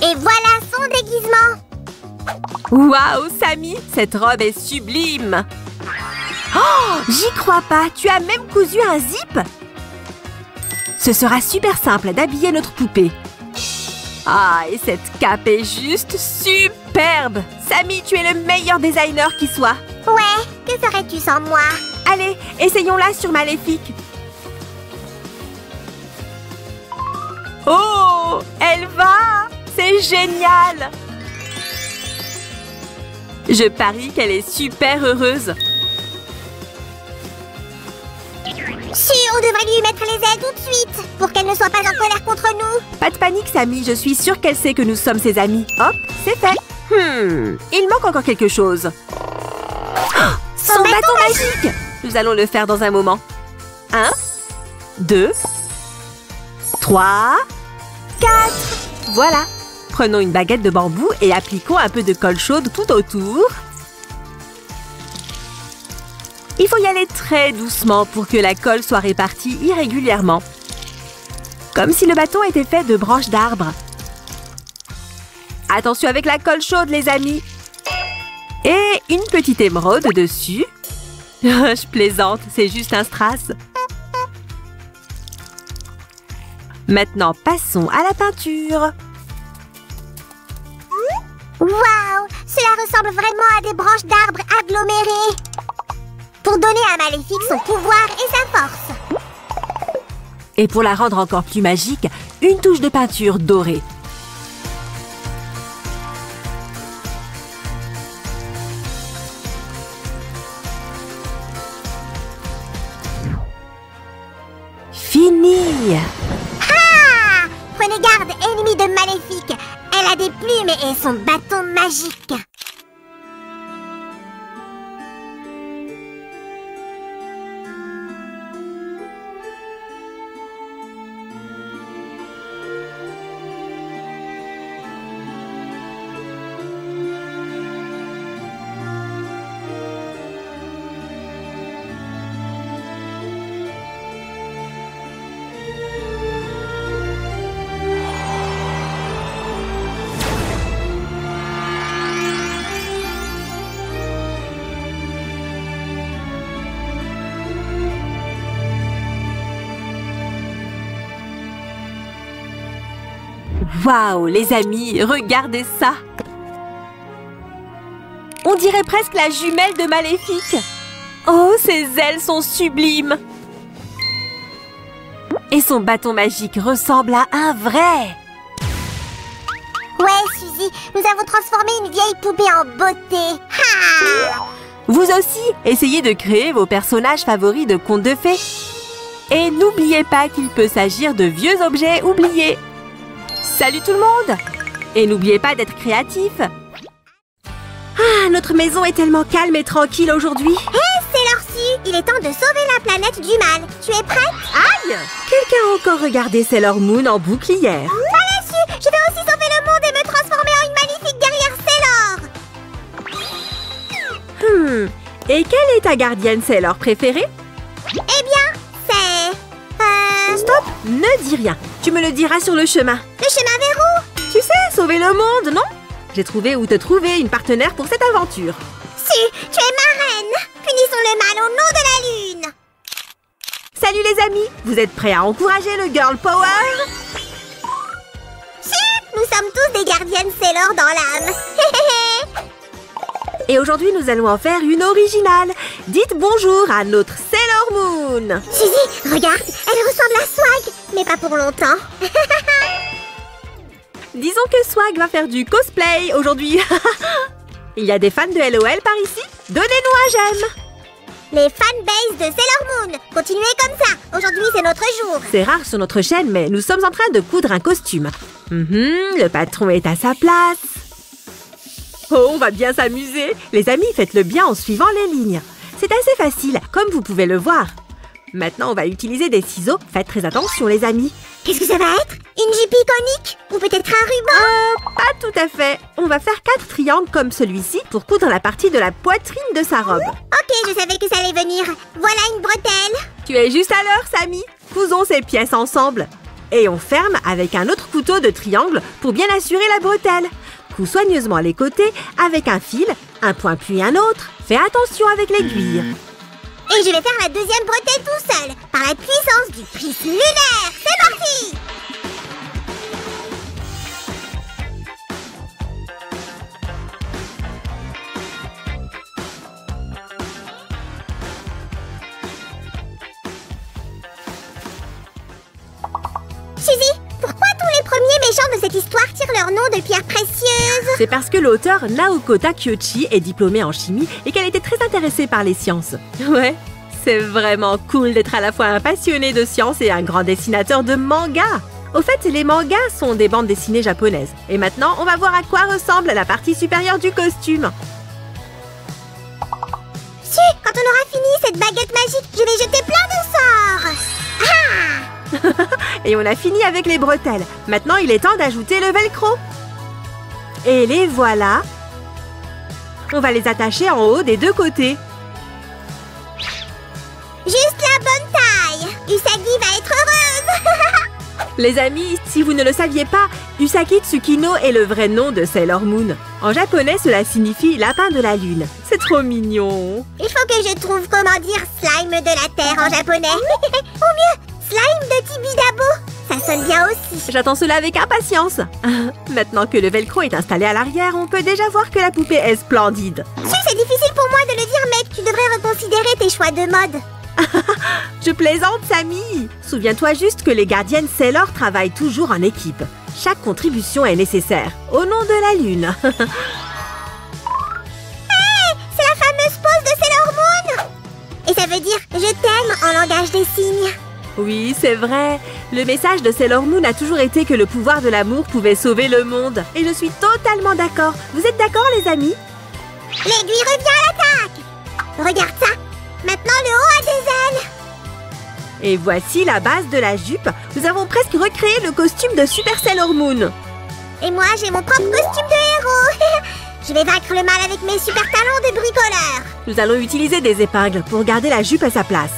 Et voilà son déguisement. Waouh, Samy! Cette robe est sublime! Oh, j'y crois pas! Tu as même cousu un zip? Ce sera super simple d'habiller notre poupée. Ah, et cette cape est juste superbe! Samy, tu es le meilleur designer qui soit! Ouais, que ferais-tu sans moi? Allez, essayons-la sur Maléfique! Oh, elle va! C'est génial! Je parie qu'elle est super heureuse. Si, on devrait lui mettre les ailes tout de suite, pour qu'elle ne soit pas en colère contre nous. Pas de panique, Samy, je suis sûre qu'elle sait que nous sommes ses amis. Hop, c'est fait. Il manque encore quelque chose. Oh, son bâton magique! Nous allons le faire dans un moment. 1, 2, 3, 4. Voilà. Prenons une baguette de bambou et appliquons un peu de colle chaude tout autour. Il faut y aller très doucement pour que la colle soit répartie irrégulièrement. Comme si le bâton était fait de branches d'arbres. Attention avec la colle chaude, les amis. Et une petite émeraude dessus. Je plaisante, c'est juste un strass. Maintenant, passons à la peinture. Waouh, cela ressemble vraiment à des branches d'arbres agglomérées. Pour donner à Maléfique son pouvoir et sa force. Et pour la rendre encore plus magique, une touche de peinture dorée. Fini! Ah! Prenez garde, ennemi de Maléfique. Elle a des plumes et son bâton magique. Waouh, les amis, regardez ça! On dirait presque la jumelle de Maléfique. Oh, ses ailes sont sublimes. Et son bâton magique ressemble à un vrai. Ouais, Suzy, nous avons transformé une vieille poupée en beauté. Ha! Vous aussi, essayez de créer vos personnages favoris de contes de fées. Et n'oubliez pas qu'il peut s'agir de vieux objets oubliés. Salut tout le monde! Et n'oubliez pas d'être créatif. Ah, notre maison est tellement calme et tranquille aujourd'hui. Hé, Sailor Su, il est temps de sauver la planète du mal. Tu es prête? Aïe! Quelqu'un a encore regardé Sailor Moon en bouclière. Allez, Su, je vais aussi sauver le monde et me transformer en une magnifique guerrière Sailor. Et quelle est ta gardienne Sailor préférée? Eh bien, c'est... Stop! Ne dis rien. Tu me le diras sur le chemin. Le chemin vers où? Tu sais, sauver le monde, non? J'ai trouvé où te trouver une partenaire pour cette aventure. Su, tu es ma reine. Punissons le mal au nom de la lune. Salut les amis! Vous êtes prêts à encourager le Girl Power? Su, nous sommes tous des gardiennes Sailor dans l'âme. Et aujourd'hui, nous allons en faire une originale. Dites bonjour à notre Sailor Moon. Suzy, regarde, elle ressemble à Swag, mais pas pour longtemps. Disons que Swag va faire du cosplay aujourd'hui. Il y a des fans de LOL par ici? Donnez-nous un j'aime. Les fanbases de Sailor Moon, continuez comme ça. Aujourd'hui, c'est notre jour. C'est rare sur notre chaîne, mais nous sommes en train de coudre un costume. Le patron est à sa place. Oh, on va bien s'amuser. Les amis, faites-le bien en suivant les lignes. C'est assez facile, comme vous pouvez le voir. Maintenant, on va utiliser des ciseaux. Faites très attention, les amis. Qu'est-ce que ça va être? Une jupe iconique? Ou peut-être un ruban? Pas tout à fait. On va faire 4 triangles comme celui-ci pour coudre la partie de la poitrine de sa robe. Ok, je savais que ça allait venir. Voilà une bretelle. Tu es juste à l'heure, Samy. Cousons ces pièces ensemble. Et on ferme avec un autre couteau de triangle pour bien assurer la bretelle. Couds soigneusement les côtés avec un fil, un point puis un autre. Fais attention avec l'aiguille. Et je vais faire la deuxième bretelle tout seul, par la puissance du prisme lunaire. C'est parti! Suzy, pourquoi tous les premiers méchants de cette histoire tirent leur nom de pierres précieuses? C'est parce que l'auteur Naoko Takeuchi est diplômée en chimie et qu'elle était très intéressée par les sciences. Ouais, c'est vraiment cool d'être à la fois un passionné de sciences et un grand dessinateur de manga. Au fait, les mangas sont des bandes dessinées japonaises. Et maintenant, on va voir à quoi ressemble la partie supérieure du costume. Si, quand on aura fini cette baguette magique, je vais jeter plein de sorts. Ah! Et on a fini avec les bretelles. Maintenant, il est temps d'ajouter le velcro. Et les voilà. On va les attacher en haut des deux côtés. Juste la bonne taille. Usagi va être heureuse. Les amis, si vous ne le saviez pas, Usagi Tsukino est le vrai nom de Sailor Moon. En japonais, cela signifie lapin de la lune. C'est trop mignon. Il faut que je trouve comment dire slime de la terre en japonais. Ou mieux, slime de Tibidabo. Ça sonne bien aussi. J'attends cela avec impatience. Maintenant que le velcro est installé à l'arrière, on peut déjà voir que la poupée est splendide. C'est difficile pour moi de le dire, mais tu devrais reconsidérer tes choix de mode. Je plaisante, Samy. Souviens-toi juste que les gardiennes Sailor travaillent toujours en équipe. Chaque contribution est nécessaire. Au nom de la lune. Hey, c'est la fameuse pose de Sailor Moon. Et ça veut dire « je t'aime » en langage des signes. Oui, c'est vrai. Le message de Sailor Moon a toujours été que le pouvoir de l'amour pouvait sauver le monde. Et je suis totalement d'accord. Vous êtes d'accord, les amis? L'aiguille revient à l'attaque. Regarde ça. Maintenant, le haut a des ailes. Et voici la base de la jupe. Nous avons presque recréé le costume de Super Sailor Moon. Et moi, j'ai mon propre costume de héros. Je vais vaincre le mal avec mes super talents de bricoleur. Nous allons utiliser des épingles pour garder la jupe à sa place.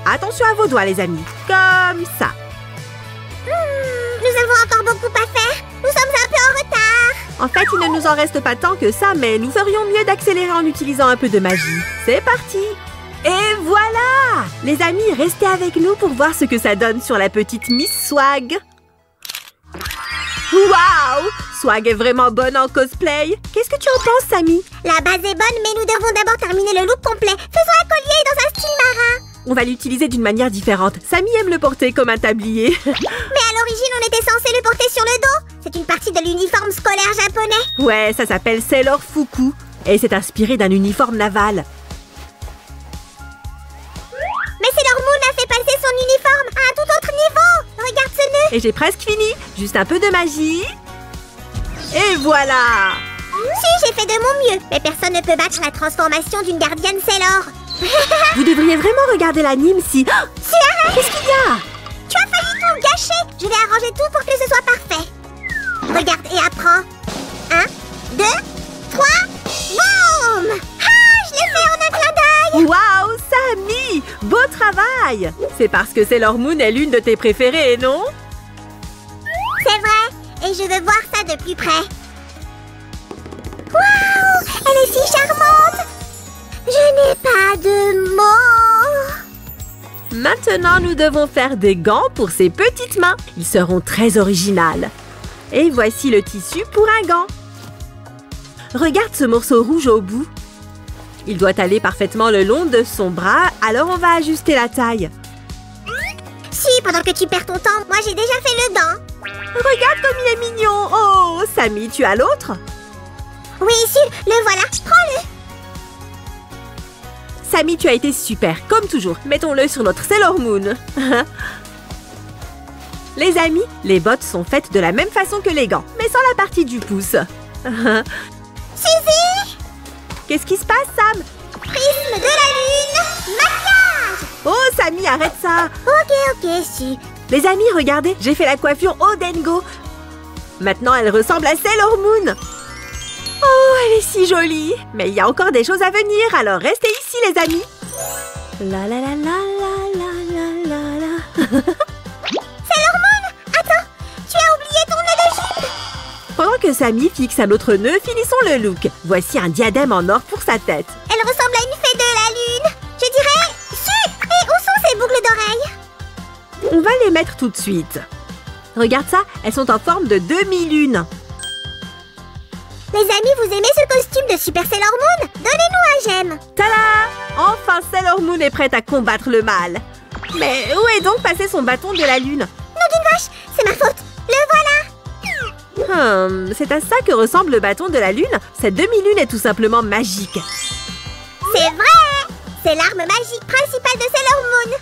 Attention à vos doigts, les amis. Comme ça. Nous avons encore beaucoup à faire. Nous sommes un peu en retard. En fait, il ne nous en reste pas tant que ça, mais nous ferions mieux d'accélérer en utilisant un peu de magie. C'est parti! Et voilà! Les amis, restez avec nous pour voir ce que ça donne sur la petite Miss Swag. Waouh! Swag est vraiment bonne en cosplay. Qu'est-ce que tu en penses, Samy? La base est bonne, mais nous devons d'abord terminer le look complet. Faisons un collier dans un style marin. On va l'utiliser d'une manière différente. Samy aime le porter comme un tablier. Mais à l'origine, on était censé le porter sur le dos. C'est une partie de l'uniforme scolaire japonais. Ouais, ça s'appelle Sailor Fuku. Et c'est inspiré d'un uniforme naval. Mais Sailor Moon a fait passer son uniforme à un tout autre niveau. Regarde ce nœud. Et j'ai presque fini. Juste un peu de magie. Et voilà! Si, j'ai fait de mon mieux. Mais personne ne peut battre la transformation d'une gardienne Sailor. Vous devriez vraiment regarder l'anime si... Oh, qu'est-ce qu'il y a? Tu as failli tout gâcher. Je vais arranger tout pour que ce soit parfait. Regarde et apprends. 1, 2, 3, boum! Ah, je l'ai fait en un clin d'œil. Waouh, Samy! Beau travail! C'est parce que Sailor Moon est l'une de tes préférées, non? C'est vrai. Et je veux voir ça de plus près. Waouh! Elle est si charmante! Je n'ai pas de mots. Maintenant, nous devons faire des gants pour ses petites mains. Ils seront très originales. Et voici le tissu pour un gant. Regarde ce morceau rouge au bout. Il doit aller parfaitement le long de son bras, alors on va ajuster la taille. Si, pendant que tu perds ton temps, moi j'ai déjà fait le gant. Regarde comme il est mignon. Oh, Samy, tu as l'autre? Oui, ici, le voilà. Prends-le. Samy, tu as été super, comme toujours. Mettons-le sur notre Sailor Moon. Les amis, les bottes sont faites de la même façon que les gants, mais sans la partie du pouce. Suzy! Qu'est-ce qui se passe, Sam? Prisme de la lune! Maquillage! Oh, Samy, arrête ça! Ok, si. Les amis, regardez, j'ai fait la coiffure Odengo. Maintenant, elle ressemble à Sailor Moon. Oh, elle est si jolie. Mais il y a encore des choses à venir, alors restez ici, les amis. La la la la la la la la. Sailor Moon! Attends, tu as oublié ton nœud de jupe! Pendant que Samy fixe un autre nœud, finissons le look. Voici un diadème en or pour sa tête. Elle ressemble à une fée de la lune. Je dirais... Su! Et où sont ses boucles d'oreilles? On va les mettre tout de suite. Regarde ça, elles sont en forme de demi-lune. Les amis, vous aimez ce costume de Super Sailor Moon? Donnez-nous un j'aime. Tada! Enfin, Sailor Moon est prête à combattre le mal. Mais où est donc passé son bâton de la lune? Nom d'une vache, c'est ma faute. Le voilà. C'est à ça que ressemble le bâton de la lune. Cette demi-lune est tout simplement magique. C'est vrai! C'est l'arme magique principale de Sailor Moon.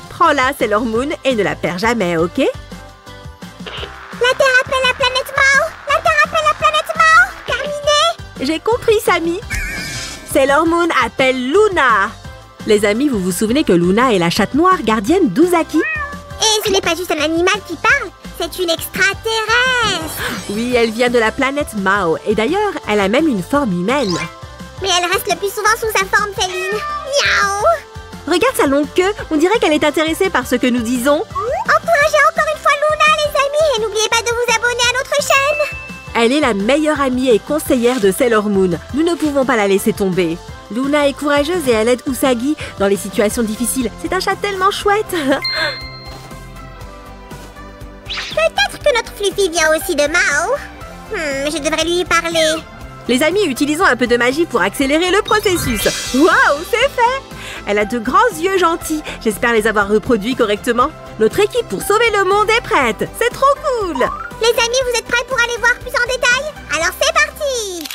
Prends-la, Sailor Moon, et ne la perds jamais, ok? La Terre appelle la planète Mao. La Terre appelle la planète Mao. Terminé. J'ai compris, Samy. Sailor Moon appelle Luna. Les amis, vous vous souvenez que Luna est la chatte noire gardienne d'Uzaki? Et ce n'est pas juste un animal qui parle, c'est une extraterrestre. Oui, elle vient de la planète Mao. Et d'ailleurs, elle a même une forme humaine. Mais elle reste le plus souvent sous sa forme féline. Miaou. Regarde sa longue queue, on dirait qu'elle est intéressée par ce que nous disons. Encouragez encore une fois Luna, les amis, et n'oubliez pas de vous abonner à notre chaîne. Elle est la meilleure amie et conseillère de Sailor Moon. Nous ne pouvons pas la laisser tomber. Luna est courageuse et elle aide Usagi dans les situations difficiles. C'est un chat tellement chouette. Peut-être que notre Fluffy vient aussi de Mao. Je devrais lui parler. Les amis, utilisons un peu de magie pour accélérer le processus. Waouh, c'est fait! Elle a de grands yeux gentils. J'espère les avoir reproduits correctement. Notre équipe pour sauver le monde est prête. C'est trop cool! Les amis, vous êtes prêts pour aller voir plus en détail? Alors c'est parti!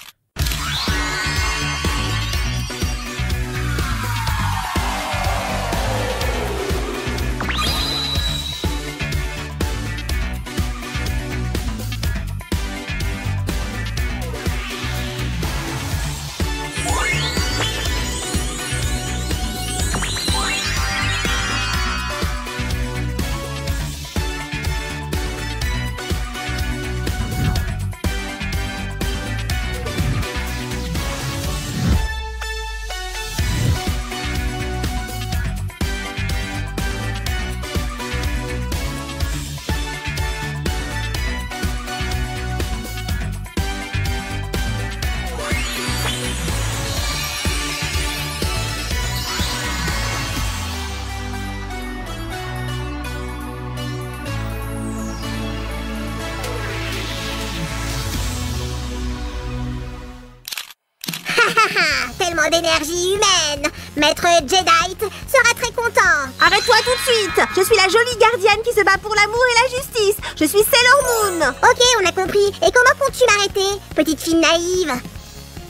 d'énergie humaine. Maître Jedite sera très content. Arrête-toi tout de suite. Je suis la jolie gardienne qui se bat pour l'amour et la justice. Je suis Sailor Moon. Ok, on a compris. Et comment comptes-tu m'arrêter, petite fille naïve?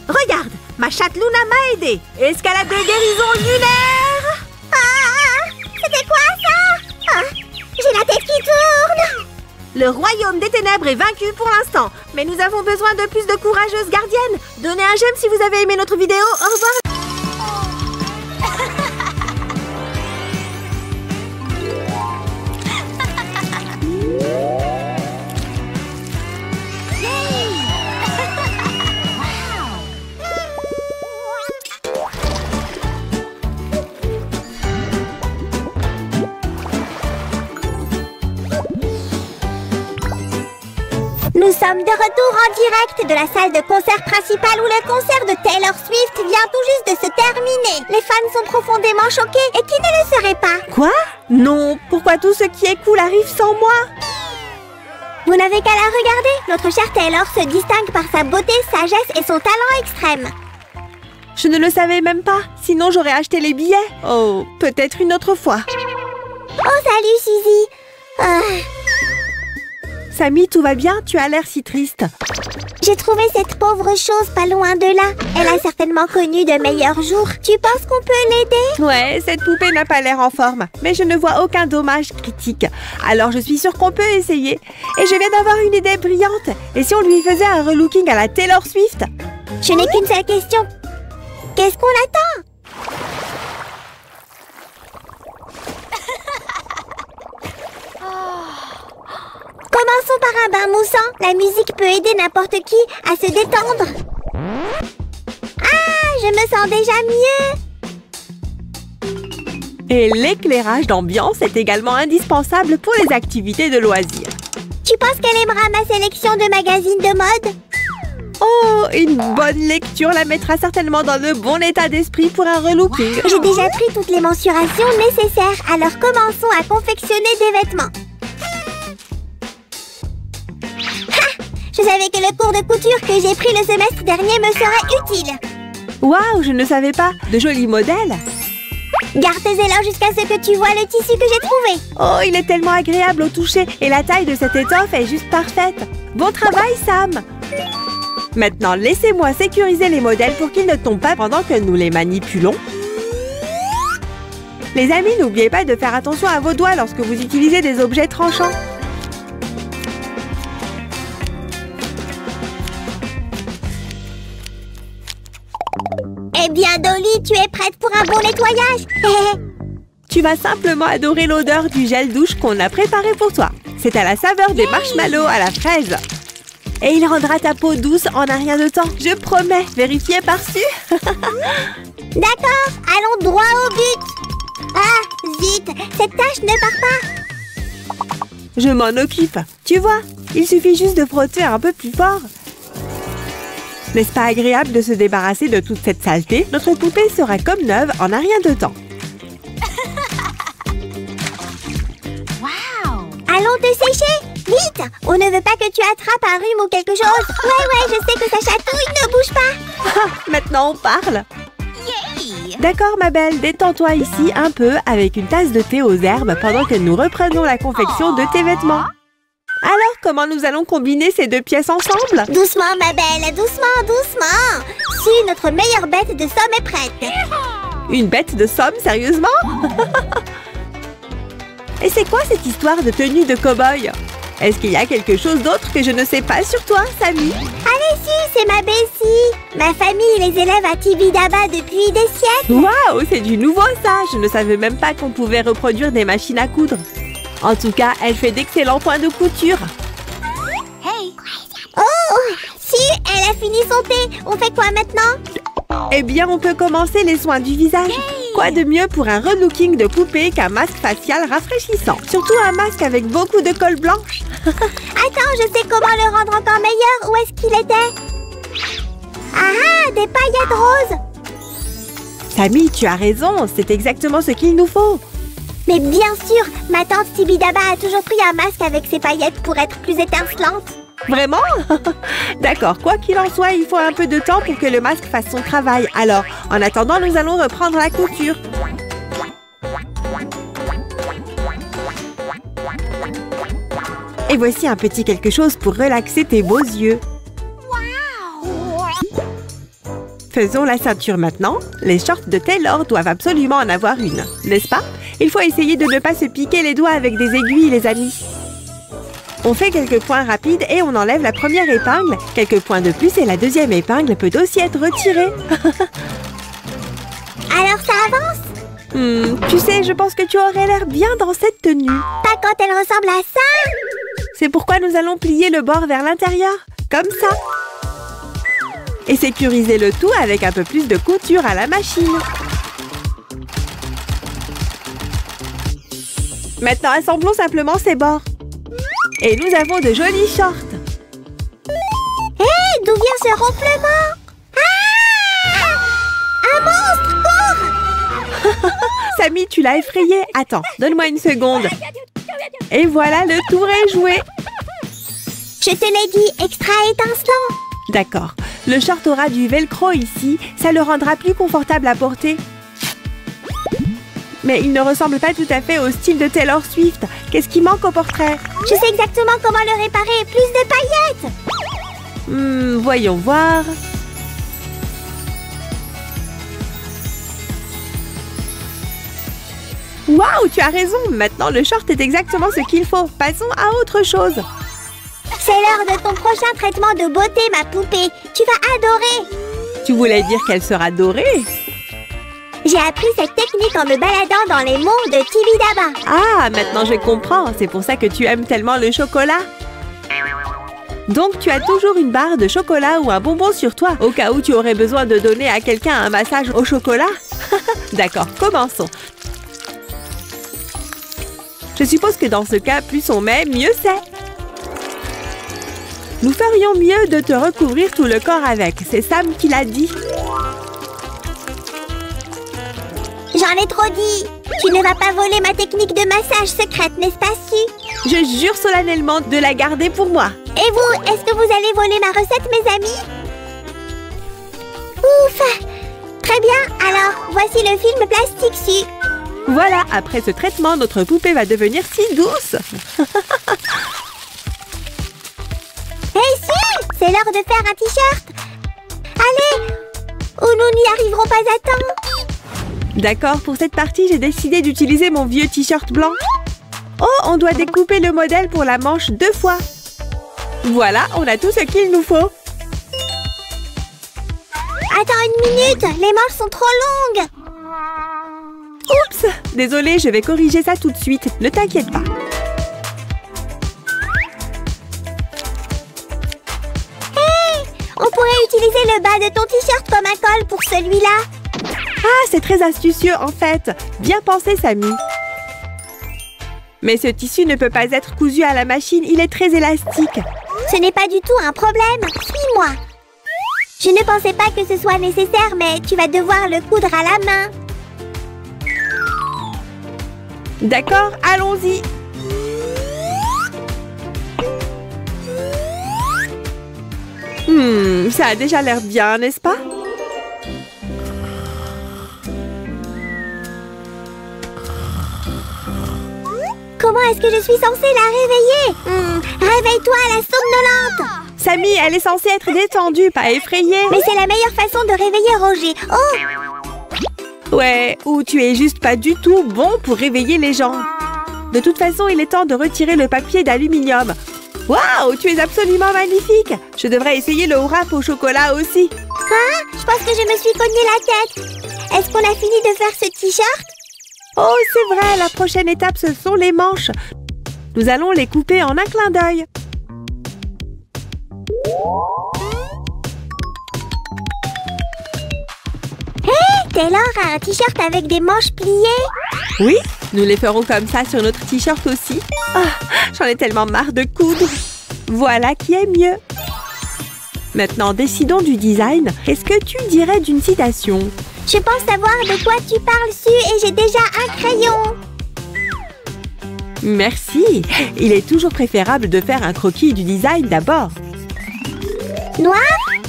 Regarde, ma chatte Luna m'a aidée. Escalade de guérison lunaire. C'était quoi ça? J'ai la tête qui tourne. Le royaume des ténèbres est vaincu pour l'instant. Mais nous avons besoin de plus de courageuses gardiennes. Donnez un j'aime si vous avez aimé notre vidéo. Au revoir. Nous sommes de retour en direct de la salle de concert principale où le concert de Taylor Swift vient tout juste de se terminer. Les fans sont profondément choqués et qui ne le serait pas? Quoi? Non, pourquoi tout ce qui est cool arrive sans moi? Vous n'avez qu'à la regarder. Notre chère Taylor se distingue par sa beauté, sagesse et son talent extrême. Je ne le savais même pas, sinon j'aurais acheté les billets. Oh, peut-être une autre fois. Oh, salut Suzy. Samy, tout va bien? Tu as l'air si triste. J'ai trouvé cette pauvre chose pas loin de là. Elle a certainement connu de meilleurs jours. Tu penses qu'on peut l'aider? Ouais, cette poupée n'a pas l'air en forme, mais je ne vois aucun dommage critique. Alors je suis sûre qu'on peut essayer. Et je viens d'avoir une idée brillante. Et si on lui faisait un relooking à la Taylor Swift? Je n'ai qu'une seule question. Qu'est-ce qu'on attend? Commençons par un bain moussant. La musique peut aider n'importe qui à se détendre. Ah, je me sens déjà mieux. Et l'éclairage d'ambiance est également indispensable pour les activités de loisirs. Tu penses qu'elle aimera ma sélection de magazines de mode? Oh, une bonne lecture la mettra certainement dans le bon état d'esprit pour un relooking. J'ai déjà pris toutes les mensurations nécessaires, alors commençons à confectionner des vêtements. Je savais que le cours de couture que j'ai pris le semestre dernier me serait utile. Waouh, je ne savais pas. De jolis modèles. Garde tes élan jusqu'à ce que tu vois le tissu que j'ai trouvé. Oh, il est tellement agréable au toucher et la taille de cette étoffe est juste parfaite. Bon travail, Sam. Maintenant, laissez-moi sécuriser les modèles pour qu'ils ne tombent pas pendant que nous les manipulons. Les amis, n'oubliez pas de faire attention à vos doigts lorsque vous utilisez des objets tranchants. Eh bien, Dolly, tu es prête pour un bon nettoyage? Tu vas simplement adorer l'odeur du gel douche qu'on a préparé pour toi. C'est à la saveur des marshmallows à la fraise. Et il rendra ta peau douce en un rien de temps. Je promets, vérifiez par-dessus. D'accord, allons droit au but. Ah, zut, cette tache ne part pas. Je m'en occupe. Tu vois, il suffit juste de frotter un peu plus fort. N'est-ce pas agréable de se débarrasser de toute cette saleté? Notre poupée sera comme neuve en un rien de temps. Wow. Allons te sécher. Vite! On ne veut pas que tu attrapes un rhume ou quelque chose. Ouais, je sais que ça chatouille, ne bouge pas. Maintenant, on parle. D'accord, ma belle, détends-toi ici un peu avec une tasse de thé aux herbes pendant que nous reprenons la confection de tes vêtements. Alors, comment nous allons combiner ces deux pièces ensemble? Doucement, ma belle, doucement, doucement. Si, notre meilleure bête de somme est prête. Une bête de somme, sérieusement? Et c'est quoi cette histoire de tenue de cow-boy? Est-ce qu'il y a quelque chose d'autre que je ne sais pas sur toi, Samy? Allez, si, c'est ma Bessie. Ma famille les élève à Tibidaba depuis des siècles. Waouh, c'est du nouveau ça. Je ne savais même pas qu'on pouvait reproduire des machines à coudre. En tout cas, elle fait d'excellents points de couture. Hey. Oh, si, elle a fini son thé. On fait quoi maintenant? Eh bien, on peut commencer les soins du visage. Quoi de mieux pour un relooking de poupée qu'un masque facial rafraîchissant? Surtout un masque avec beaucoup de colle blanche. Attends, je sais comment le rendre encore meilleur. Où est-ce qu'il était? Ah, des paillettes roses. Samy, tu as raison. C'est exactement ce qu'il nous faut. Mais bien sûr, ma tante Tibidaba a toujours pris un masque avec ses paillettes pour être plus étincelante. Vraiment? D'accord, quoi qu'il en soit, il faut un peu de temps pour que le masque fasse son travail. Alors, en attendant, nous allons reprendre la couture. Et voici un petit quelque chose pour relaxer tes beaux yeux. Faisons la ceinture maintenant. Les shorts de Taylor doivent absolument en avoir une, n'est-ce pas? Il faut essayer de ne pas se piquer les doigts avec des aiguilles, les amis. On fait quelques points rapides et on enlève la première épingle. Quelques points de plus et la deuxième épingle peut aussi être retirée. Alors ça avance? Tu sais, je pense que tu aurais l'air bien dans cette tenue. Pas quand elle ressemble à ça? C'est pourquoi nous allons plier le bord vers l'intérieur, comme ça. Et sécuriser le tout avec un peu plus de couture à la machine. Maintenant, assemblons simplement ces bords. Et nous avons de jolis shorts. Hé, d'où vient ce ronflement? Ah! Un monstre, cours! Samy, tu l'as effrayé. Attends, donne-moi une seconde. Et voilà, le tour est joué. Je te l'ai dit, extra étincelant. D'accord. Le short aura du velcro ici. Ça le rendra plus confortable à porter. Mais il ne ressemble pas tout à fait au style de Taylor Swift. Qu'est-ce qui manque au portrait? Je sais exactement comment le réparer. Plus de paillettes. Voyons voir. Waouh, tu as raison. Maintenant, le short est exactement ce qu'il faut. Passons à autre chose. C'est l'heure de ton prochain traitement de beauté, ma poupée. Tu vas adorer. Tu voulais dire qu'elle sera dorée? J'ai appris cette technique en me baladant dans les monts de Tibidaba. Ah, maintenant je comprends. C'est pour ça que tu aimes tellement le chocolat. Donc, tu as toujours une barre de chocolat ou un bonbon sur toi, au cas où tu aurais besoin de donner à quelqu'un un massage au chocolat? D'accord, commençons. Je suppose que dans ce cas, plus on met, mieux c'est. Nous ferions mieux de te recouvrir tout le corps avec. C'est Sam qui l'a dit. J'en ai trop dit. Tu ne vas pas voler ma technique de massage secrète, n'est-ce pas, Su? Je jure solennellement de la garder pour moi. Et vous, est-ce que vous allez voler ma recette, mes amis? Ouf! Très bien, alors, voici le film plastique, Su. Voilà, après ce traitement, notre poupée va devenir si douce. Hey, Su! C'est l'heure de faire un t-shirt. Allez! Ou nous n'y arriverons pas à temps. D'accord, pour cette partie, j'ai décidé d'utiliser mon vieux t-shirt blanc. Oh, on doit découper le modèle pour la manche 2 fois. Voilà, on a tout ce qu'il nous faut. Attends une minute, les manches sont trop longues. Oups, désolée, je vais corriger ça tout de suite. Ne t'inquiète pas. Hey, on pourrait utiliser le bas de ton t-shirt comme un col pour celui-là. Ah, c'est très astucieux en fait. Bien pensé, Samy. Mais ce tissu ne peut pas être cousu à la machine, il est très élastique. Ce n'est pas du tout un problème. Suis-moi. Je ne pensais pas que ce soit nécessaire, mais tu vas devoir le coudre à la main. D'accord, allons-y. Ça a déjà l'air bien, n'est-ce pas? Comment est-ce que je suis censée la réveiller? Réveille-toi, la somnolente! Samy, elle est censée être détendue, pas effrayée. Mais c'est la meilleure façon de réveiller Roger. Oh! Ouais, ou tu es juste pas du tout bon pour réveiller les gens. De toute façon, il est temps de retirer le papier d'aluminium. Waouh, tu es absolument magnifique! Je devrais essayer le wrap au chocolat aussi. Hein? Je pense que je me suis cogné la tête. Est-ce qu'on a fini de faire ce t-shirt? Oh, c'est vrai, la prochaine étape, ce sont les manches. Nous allons les couper en un clin d'œil. Hé, Taylor a un t-shirt avec des manches pliées. Oui, nous les ferons comme ça sur notre t-shirt aussi. Ah, j'en ai tellement marre de coudre. Voilà qui est mieux. Maintenant, décidons du design. Qu'est-ce que tu dirais d'une citation? Je pense savoir de quoi tu parles, Su, et j'ai déjà un crayon. Merci. Il est toujours préférable de faire un croquis du design d'abord. Noir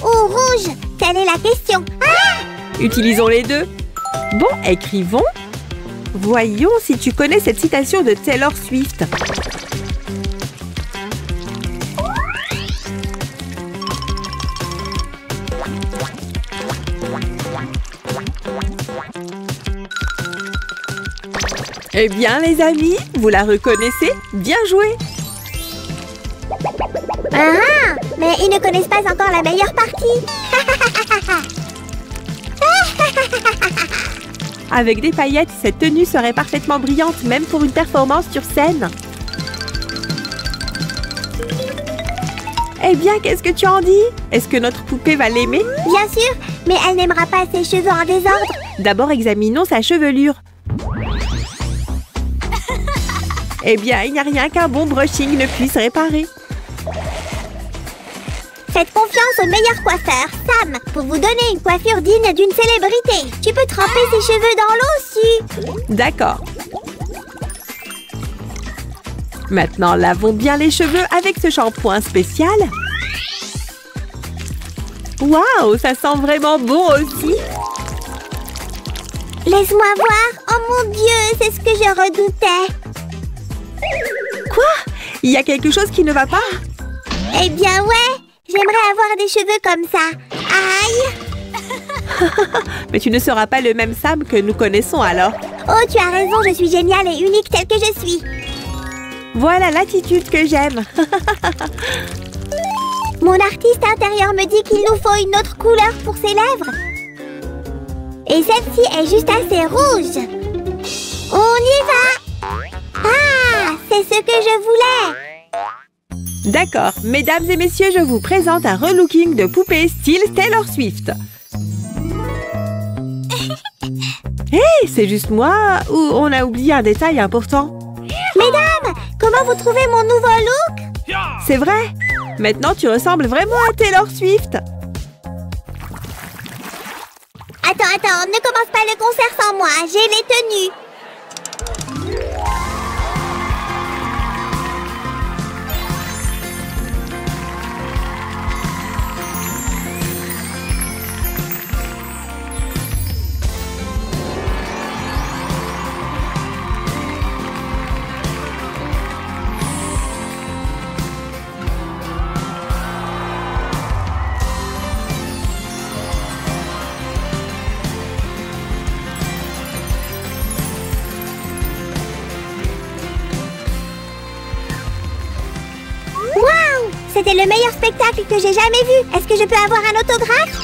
ou rouge? Telle est la question. Ah! Utilisons les deux. Bon, écrivons. Voyons si tu connais cette citation de Taylor Swift. Eh bien, les amis, vous la reconnaissez? Bien joué! Ah! Mais ils ne connaissent pas encore la meilleure partie. Avec des paillettes, cette tenue serait parfaitement brillante, même pour une performance sur scène. Eh bien, qu'est-ce que tu en dis? Est-ce que notre poupée va l'aimer? Bien sûr, mais elle n'aimera pas ses cheveux en désordre. D'abord, examinons sa chevelure. Eh bien, il n'y a rien qu'un bon brushing ne puisse réparer. Faites confiance au meilleur coiffeur, Sam, pour vous donner une coiffure digne d'une célébrité. Tu peux tremper ses cheveux dans l'eau aussi. D'accord. Maintenant, lavons bien les cheveux avec ce shampoing spécial. Waouh, ça sent vraiment bon aussi. Laisse-moi voir. Oh mon Dieu, c'est ce que je redoutais. Quoi? Il y a quelque chose qui ne va pas? Eh bien ouais, j'aimerais avoir des cheveux comme ça. Aïe! Mais tu ne seras pas le même Sam que nous connaissons alors. Oh, tu as raison, je suis géniale et unique telle que je suis. Voilà l'attitude que j'aime. Mon artiste intérieur me dit qu'il nous faut une autre couleur pour ses lèvres. Et celle-ci est juste assez rouge. On y va! Ah, c'est ce que je voulais. D'accord, mesdames et messieurs, je vous présente un relooking de poupée style Taylor Swift. Hé, c'est juste moi ou on a oublié un détail important? Mesdames, comment vous trouvez mon nouveau look? C'est vrai? Maintenant, tu ressembles vraiment à Taylor Swift. Attends, ne commence pas le concert sans moi, j'ai les tenues. C'était le meilleur spectacle que j'ai jamais vu. Est-ce que je peux avoir un autographe?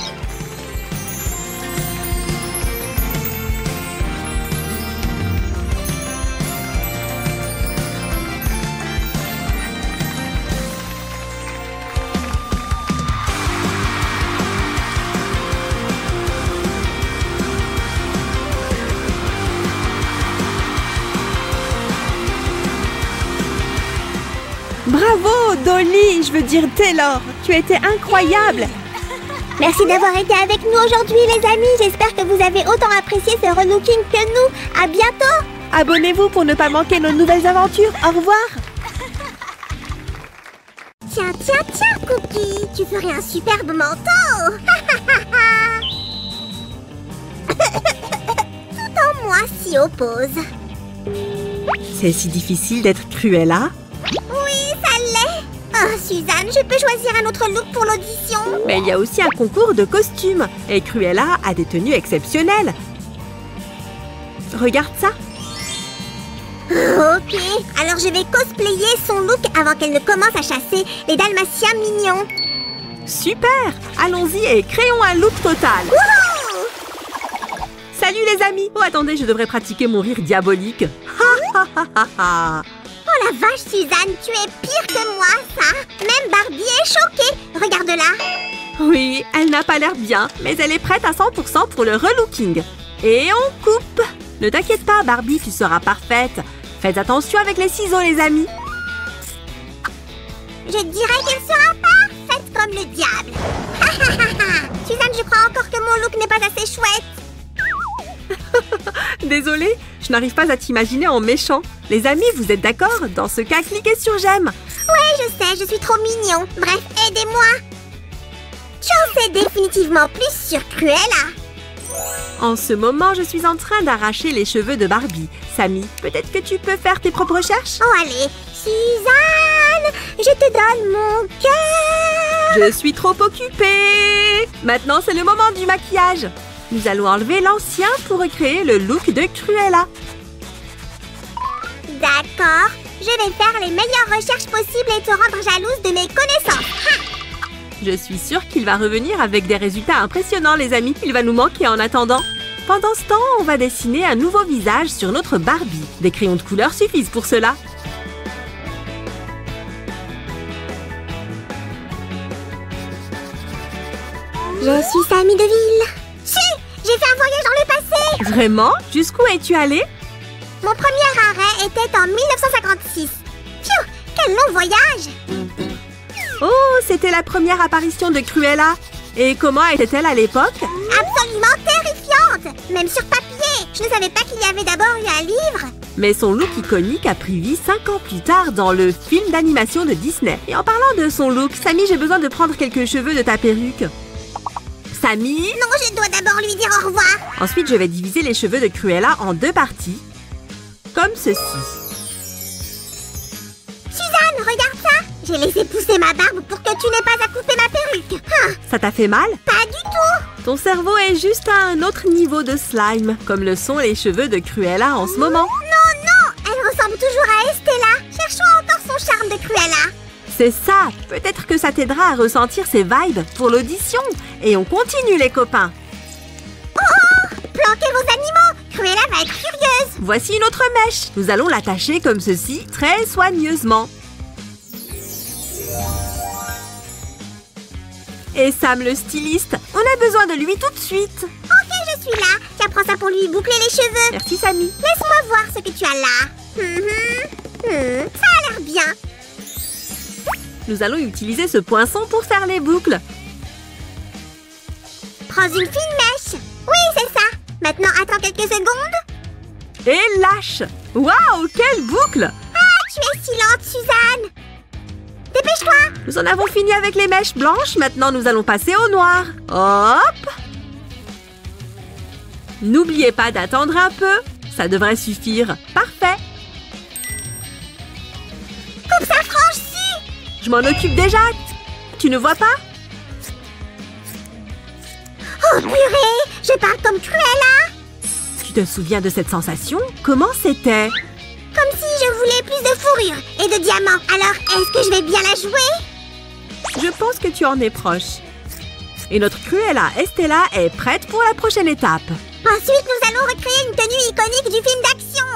Bravo, Dolly, je veux dire Taylor. Tu as été incroyable. Merci d'avoir été avec nous aujourd'hui, les amis. J'espère que vous avez autant apprécié ce relooking que nous. À bientôt. Abonnez-vous pour ne pas manquer nos nouvelles aventures. Au revoir. Tiens, Cookie. Tu ferais un superbe manteau. Tout en moi s'y oppose. C'est si difficile d'être Cruella. Oui, ça l'est. Oh, Suzanne, je peux choisir un autre look pour l'audition? Mais il y a aussi un concours de costumes. Et Cruella a des tenues exceptionnelles. Regarde ça. Ok, alors je vais cosplayer son look avant qu'elle ne commence à chasser les dalmatiens mignons. Super. Allons-y et créons un look total. Wouhou! Salut les amis. Oh, attendez, je devrais pratiquer mon rire diabolique. Ha ha ha ha ha. Oh la vache, Suzanne, tu es pire que moi, ça. Même Barbie est choquée. Regarde-la. Oui, elle n'a pas l'air bien, mais elle est prête à 100% pour le relooking. Et on coupe. Ne t'inquiète pas, Barbie, tu seras parfaite. Faites attention avec les ciseaux, les amis. Je dirais qu'elle sera parfaite comme le diable. Suzanne, je crois encore que mon look n'est pas assez chouette. Désolée, je n'arrive pas à t'imaginer en méchant. Les amis, vous êtes d'accord? Dans ce cas, cliquez sur j'aime. Ouais, je sais, je suis trop mignon. Bref, aidez-moi. J'en sais définitivement plus sur Cruella. En ce moment, je suis en train d'arracher les cheveux de Barbie. Samy, peut-être que tu peux faire tes propres recherches? Oh, allez. Suzanne, je te donne mon cœur. Je suis trop occupée. Maintenant, c'est le moment du maquillage. Nous allons enlever l'ancien pour recréer le look de Cruella. D'accord. Je vais faire les meilleures recherches possibles et te rendre jalouse de mes connaissances. Ha! Je suis sûre qu'il va revenir avec des résultats impressionnants, les amis. Il va nous manquer en attendant. Pendant ce temps, on va dessiner un nouveau visage sur notre Barbie. Des crayons de couleur suffisent pour cela. Je suis Sammy Deville. J'ai fait un voyage dans le passé. Vraiment? Jusqu'où es-tu allée? Mon premier arrêt était en 1956. Pfiou, quel long voyage! Oh, c'était la première apparition de Cruella. Et comment était-elle à l'époque? Absolument terrifiante! Même sur papier. Je ne savais pas qu'il y avait d'abord eu un livre. Mais son look iconique a pris vie 5 ans plus tard dans le film d'animation de Disney. Et en parlant de son look, Sammy, j'ai besoin de prendre quelques cheveux de ta perruque. Sammy? Non, je dois d'abord lui dire au revoir. Ensuite, je vais diviser les cheveux de Cruella en 2 parties. Comme ceci. Suzanne, regarde ça! J'ai laissé pousser ma barbe pour que tu n'aies pas à couper ma perruque. Ah, Ça t'a fait mal? pas du tout! Ton cerveau est juste à un autre niveau de slime, comme le sont les cheveux de Cruella en ce moment. Non, non! Elle ressemble toujours à Estella. Cherchons encore son charme de Cruella. C'est ça! Peut-être que ça t'aidera à ressentir ses vibes pour l'audition. Et on continue, les copains. Planquez vos animaux! Cruella va être furieuse! Voici une autre mèche. Nous allons l'attacher comme ceci, très soigneusement. Et Sam, le styliste, on a besoin de lui tout de suite. Ok, je suis là. Tiens, prends ça pour lui boucler les cheveux. Merci, Sammy. Laisse-moi voir ce que tu as là. Ça a l'air bien. Nous allons utiliser ce poinçon pour faire les boucles. Prends une fine mèche. Oui, c'est ça. Maintenant, attends quelques secondes. Et lâche. Waouh, quelle boucle! Ah, tu es si lente, Suzanne. Dépêche-toi. Nous en avons fini avec les mèches blanches. Maintenant, nous allons passer au noir. Hop! N'oubliez pas d'attendre un peu. Ça devrait suffire. Parfait. Coupe sa frange-ci. Je m'en occupe déjà. Tu ne vois pas? Oh, purée. Je parle comme Cruella. Tu te souviens de cette sensation? Comment c'était? Comme si je voulais plus de fourrure et de diamants. Alors, est-ce que je vais bien la jouer? Je pense que tu en es proche. Et notre Cruella Estella est prête pour la prochaine étape. Ensuite, nous allons recréer une tenue iconique du film d'action.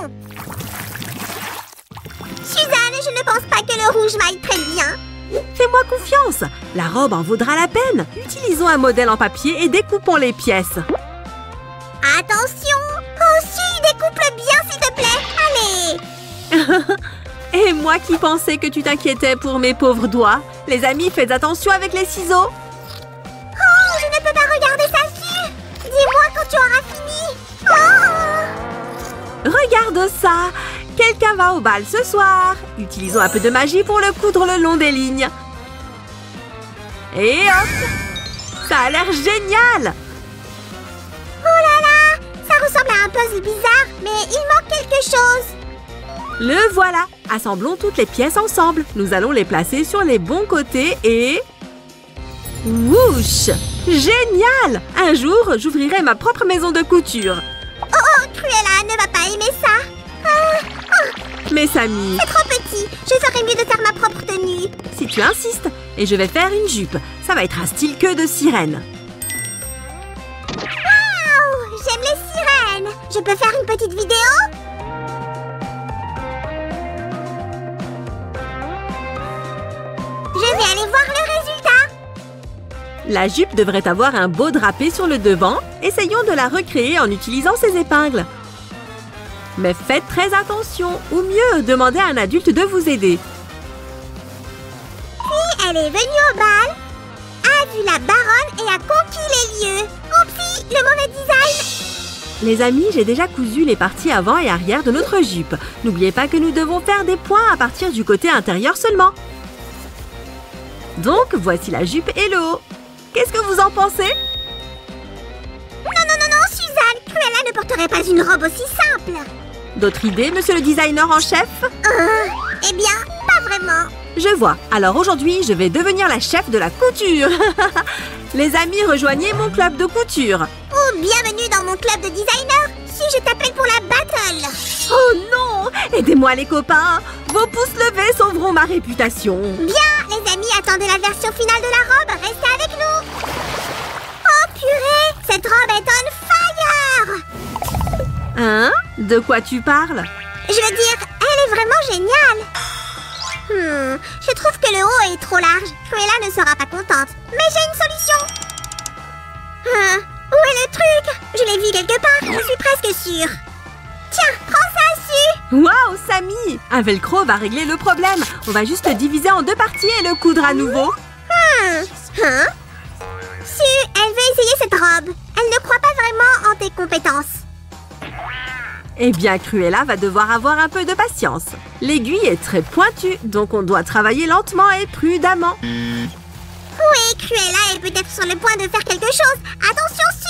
Suzanne, je ne pense pas que le rouge m'aille très bien. Fais-moi confiance. La robe en vaudra la peine. Utilisons un modèle en papier et découpons les pièces. Attention! Oh, si, découpe-le bien, s'il te plaît. Allez! Et moi qui pensais que tu t'inquiétais pour mes pauvres doigts. Les amis, faites attention avec les ciseaux. Oh, je ne peux pas regarder ça dessus. Dis-moi quand tu auras fini. Oh! Regarde ça. Quelqu'un va au bal ce soir. Utilisons un peu de magie pour le coudre le long des lignes. Et hop! Ça a l'air génial! Oh là là! Ça ressemble à un puzzle bizarre, mais il manque quelque chose. Le voilà! Assemblons toutes les pièces ensemble. Nous allons les placer sur les bons côtés et... Wouch! Génial! Un jour, j'ouvrirai ma propre maison de couture. Oh, Cruella ne va pas aimer ça. Mais Sammy, C'est trop petit. Je ferais mieux de faire ma propre tenue. si tu insistes, et je vais faire une jupe. Ça va être un style queue de sirène. Waouh! J'aime les sirènes. Je peux faire une petite vidéo? Je vais aller voir le résultat. La jupe devrait avoir un beau drapé sur le devant. Essayons de la recréer en utilisant ces épingles. Mais faites très attention, ou mieux, demandez à un adulte de vous aider. Puis elle est venue au bal, a vu la baronne et a conquis les lieux. Oupsie, le mauvais design. Les amis, j'ai déjà cousu les parties avant et arrière de notre jupe. N'oubliez pas que nous devons faire des points à partir du côté intérieur seulement. Donc, voici la jupe et le haut. Qu'est-ce que vous en pensez? Non, Suzanne, Cruella ne porterait pas une robe aussi simple. D'autres idées, monsieur le designer en chef? Eh bien, pas vraiment. Je vois. Alors aujourd'hui, je vais devenir la chef de la couture. Les amis, rejoignez mon club de couture. Oh, bienvenue dans mon club de designer. Si je t'appelle pour la battle. Oh non! Aidez-moi les copains. Vos pouces levés sauveront ma réputation. Bien, les amis, attendez la version finale de la robe. Restez avec nous. Oh purée, cette robe est on fire. Hein? De quoi tu parles? Je veux dire, elle est vraiment géniale. Je trouve que le haut est trop large. Cruella ne sera pas contente. Mais j'ai une solution. Où est le truc? Je l'ai vu quelque part, je suis presque sûre. Tiens, prends ça, Su. Waouh, Samy! Un velcro va régler le problème. On va juste le diviser en 2 parties et le coudre à nouveau. Su, elle veut essayer cette robe. Elle ne croit pas vraiment en tes compétences. Eh bien, Cruella va devoir avoir un peu de patience. L'aiguille est très pointue, donc on doit travailler lentement et prudemment. Oui, Cruella est peut-être sur le point de faire quelque chose. Attention, Su.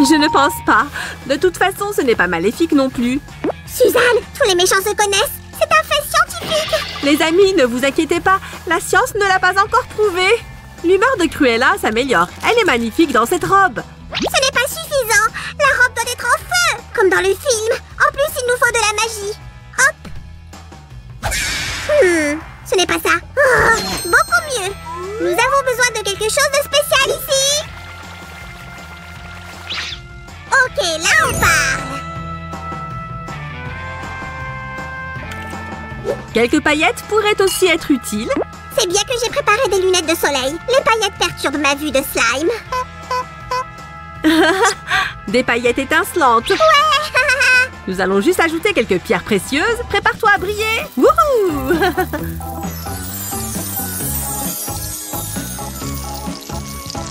Je ne pense pas. De toute façon, ce n'est pas maléfique non plus. Suzanne, tous les méchants se connaissent. C'est un fait scientifique. Les amis, ne vous inquiétez pas. La science ne l'a pas encore prouvé. L'humeur de Cruella s'améliore. Elle est magnifique dans cette robe. Ce n'est pas suffisant. La robe doit être en feu, comme dans le film. En plus, il nous faut de la magie. Hop. Ce n'est pas ça. Oh, beaucoup mieux. Nous avons besoin de quelque chose de spécial ici. Ok, là on parle. Quelques paillettes pourraient aussi être utiles. C'est bien que j'ai préparé des lunettes de soleil. Les paillettes perturbent ma vue de slime. Des paillettes étincelantes. Ouais. Nous allons juste ajouter quelques pierres précieuses. Prépare-toi à briller. Wouhou!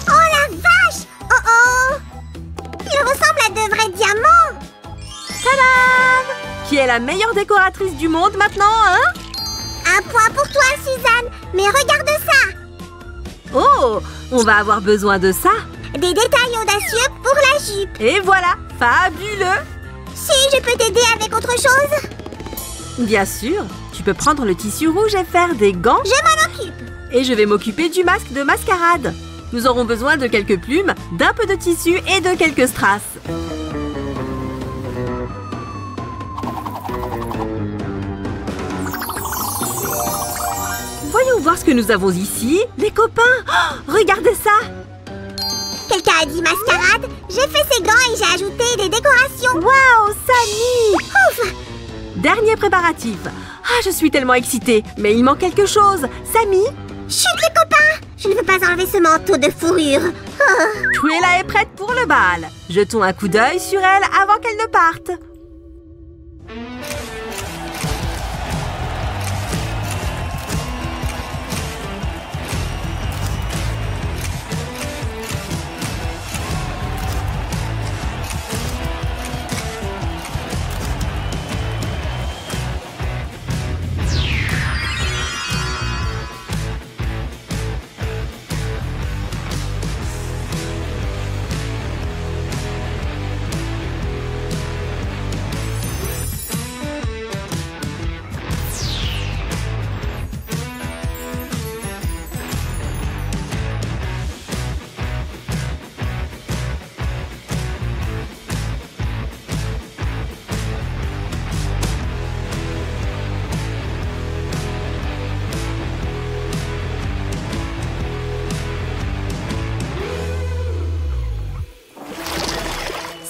Oh la vache! Oh! Il ressemble à de vrais diamants. Tadam! Qui est la meilleure décoratrice du monde maintenant, hein? Un point pour toi, Suzanne. Mais regarde ça. Oh! On va avoir besoin de ça. Des détails audacieux pour la jupe. Et voilà! Fabuleux! Si, je peux t'aider avec autre chose? Bien sûr! Tu peux prendre le tissu rouge et faire des gants. Je m'en occupe. Et je vais m'occuper du masque de mascarade. Nous aurons besoin de quelques plumes, d'un peu de tissu et de quelques strass. Voyons voir ce que nous avons ici. Les copains! Oh, regardez ça! Quelqu'un a dit mascarade? J'ai fait ces gants et j'ai ajouté des décorations. Waouh, Samy! Ouf! Dernier préparatif. Ah, je suis tellement excitée. Mais il manque quelque chose. Samy? Chut, les copains! Je ne veux pas enlever ce manteau de fourrure. Oh. Cruella est prête pour le bal. Jetons un coup d'œil sur elle avant qu'elle ne parte.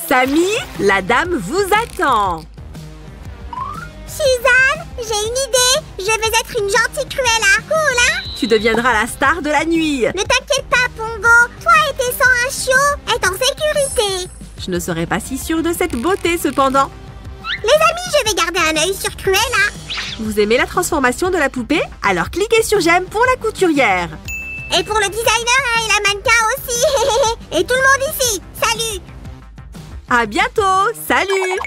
Samy, la dame vous attend. Suzanne, j'ai une idée. Je vais être une gentille Cruella. Cool, hein? Tu deviendras la star de la nuit. Ne t'inquiète pas, Pongo. Toi et tes 101 chiots est en sécurité. Je ne serais pas si sûre de cette beauté, cependant. Les amis, je vais garder un œil sur Cruella. Vous aimez la transformation de la poupée? Alors cliquez sur j'aime pour la couturière. Et pour le designer et la mannequin aussi. aussi. Et tout le monde ici. Salut. À bientôt. Salut!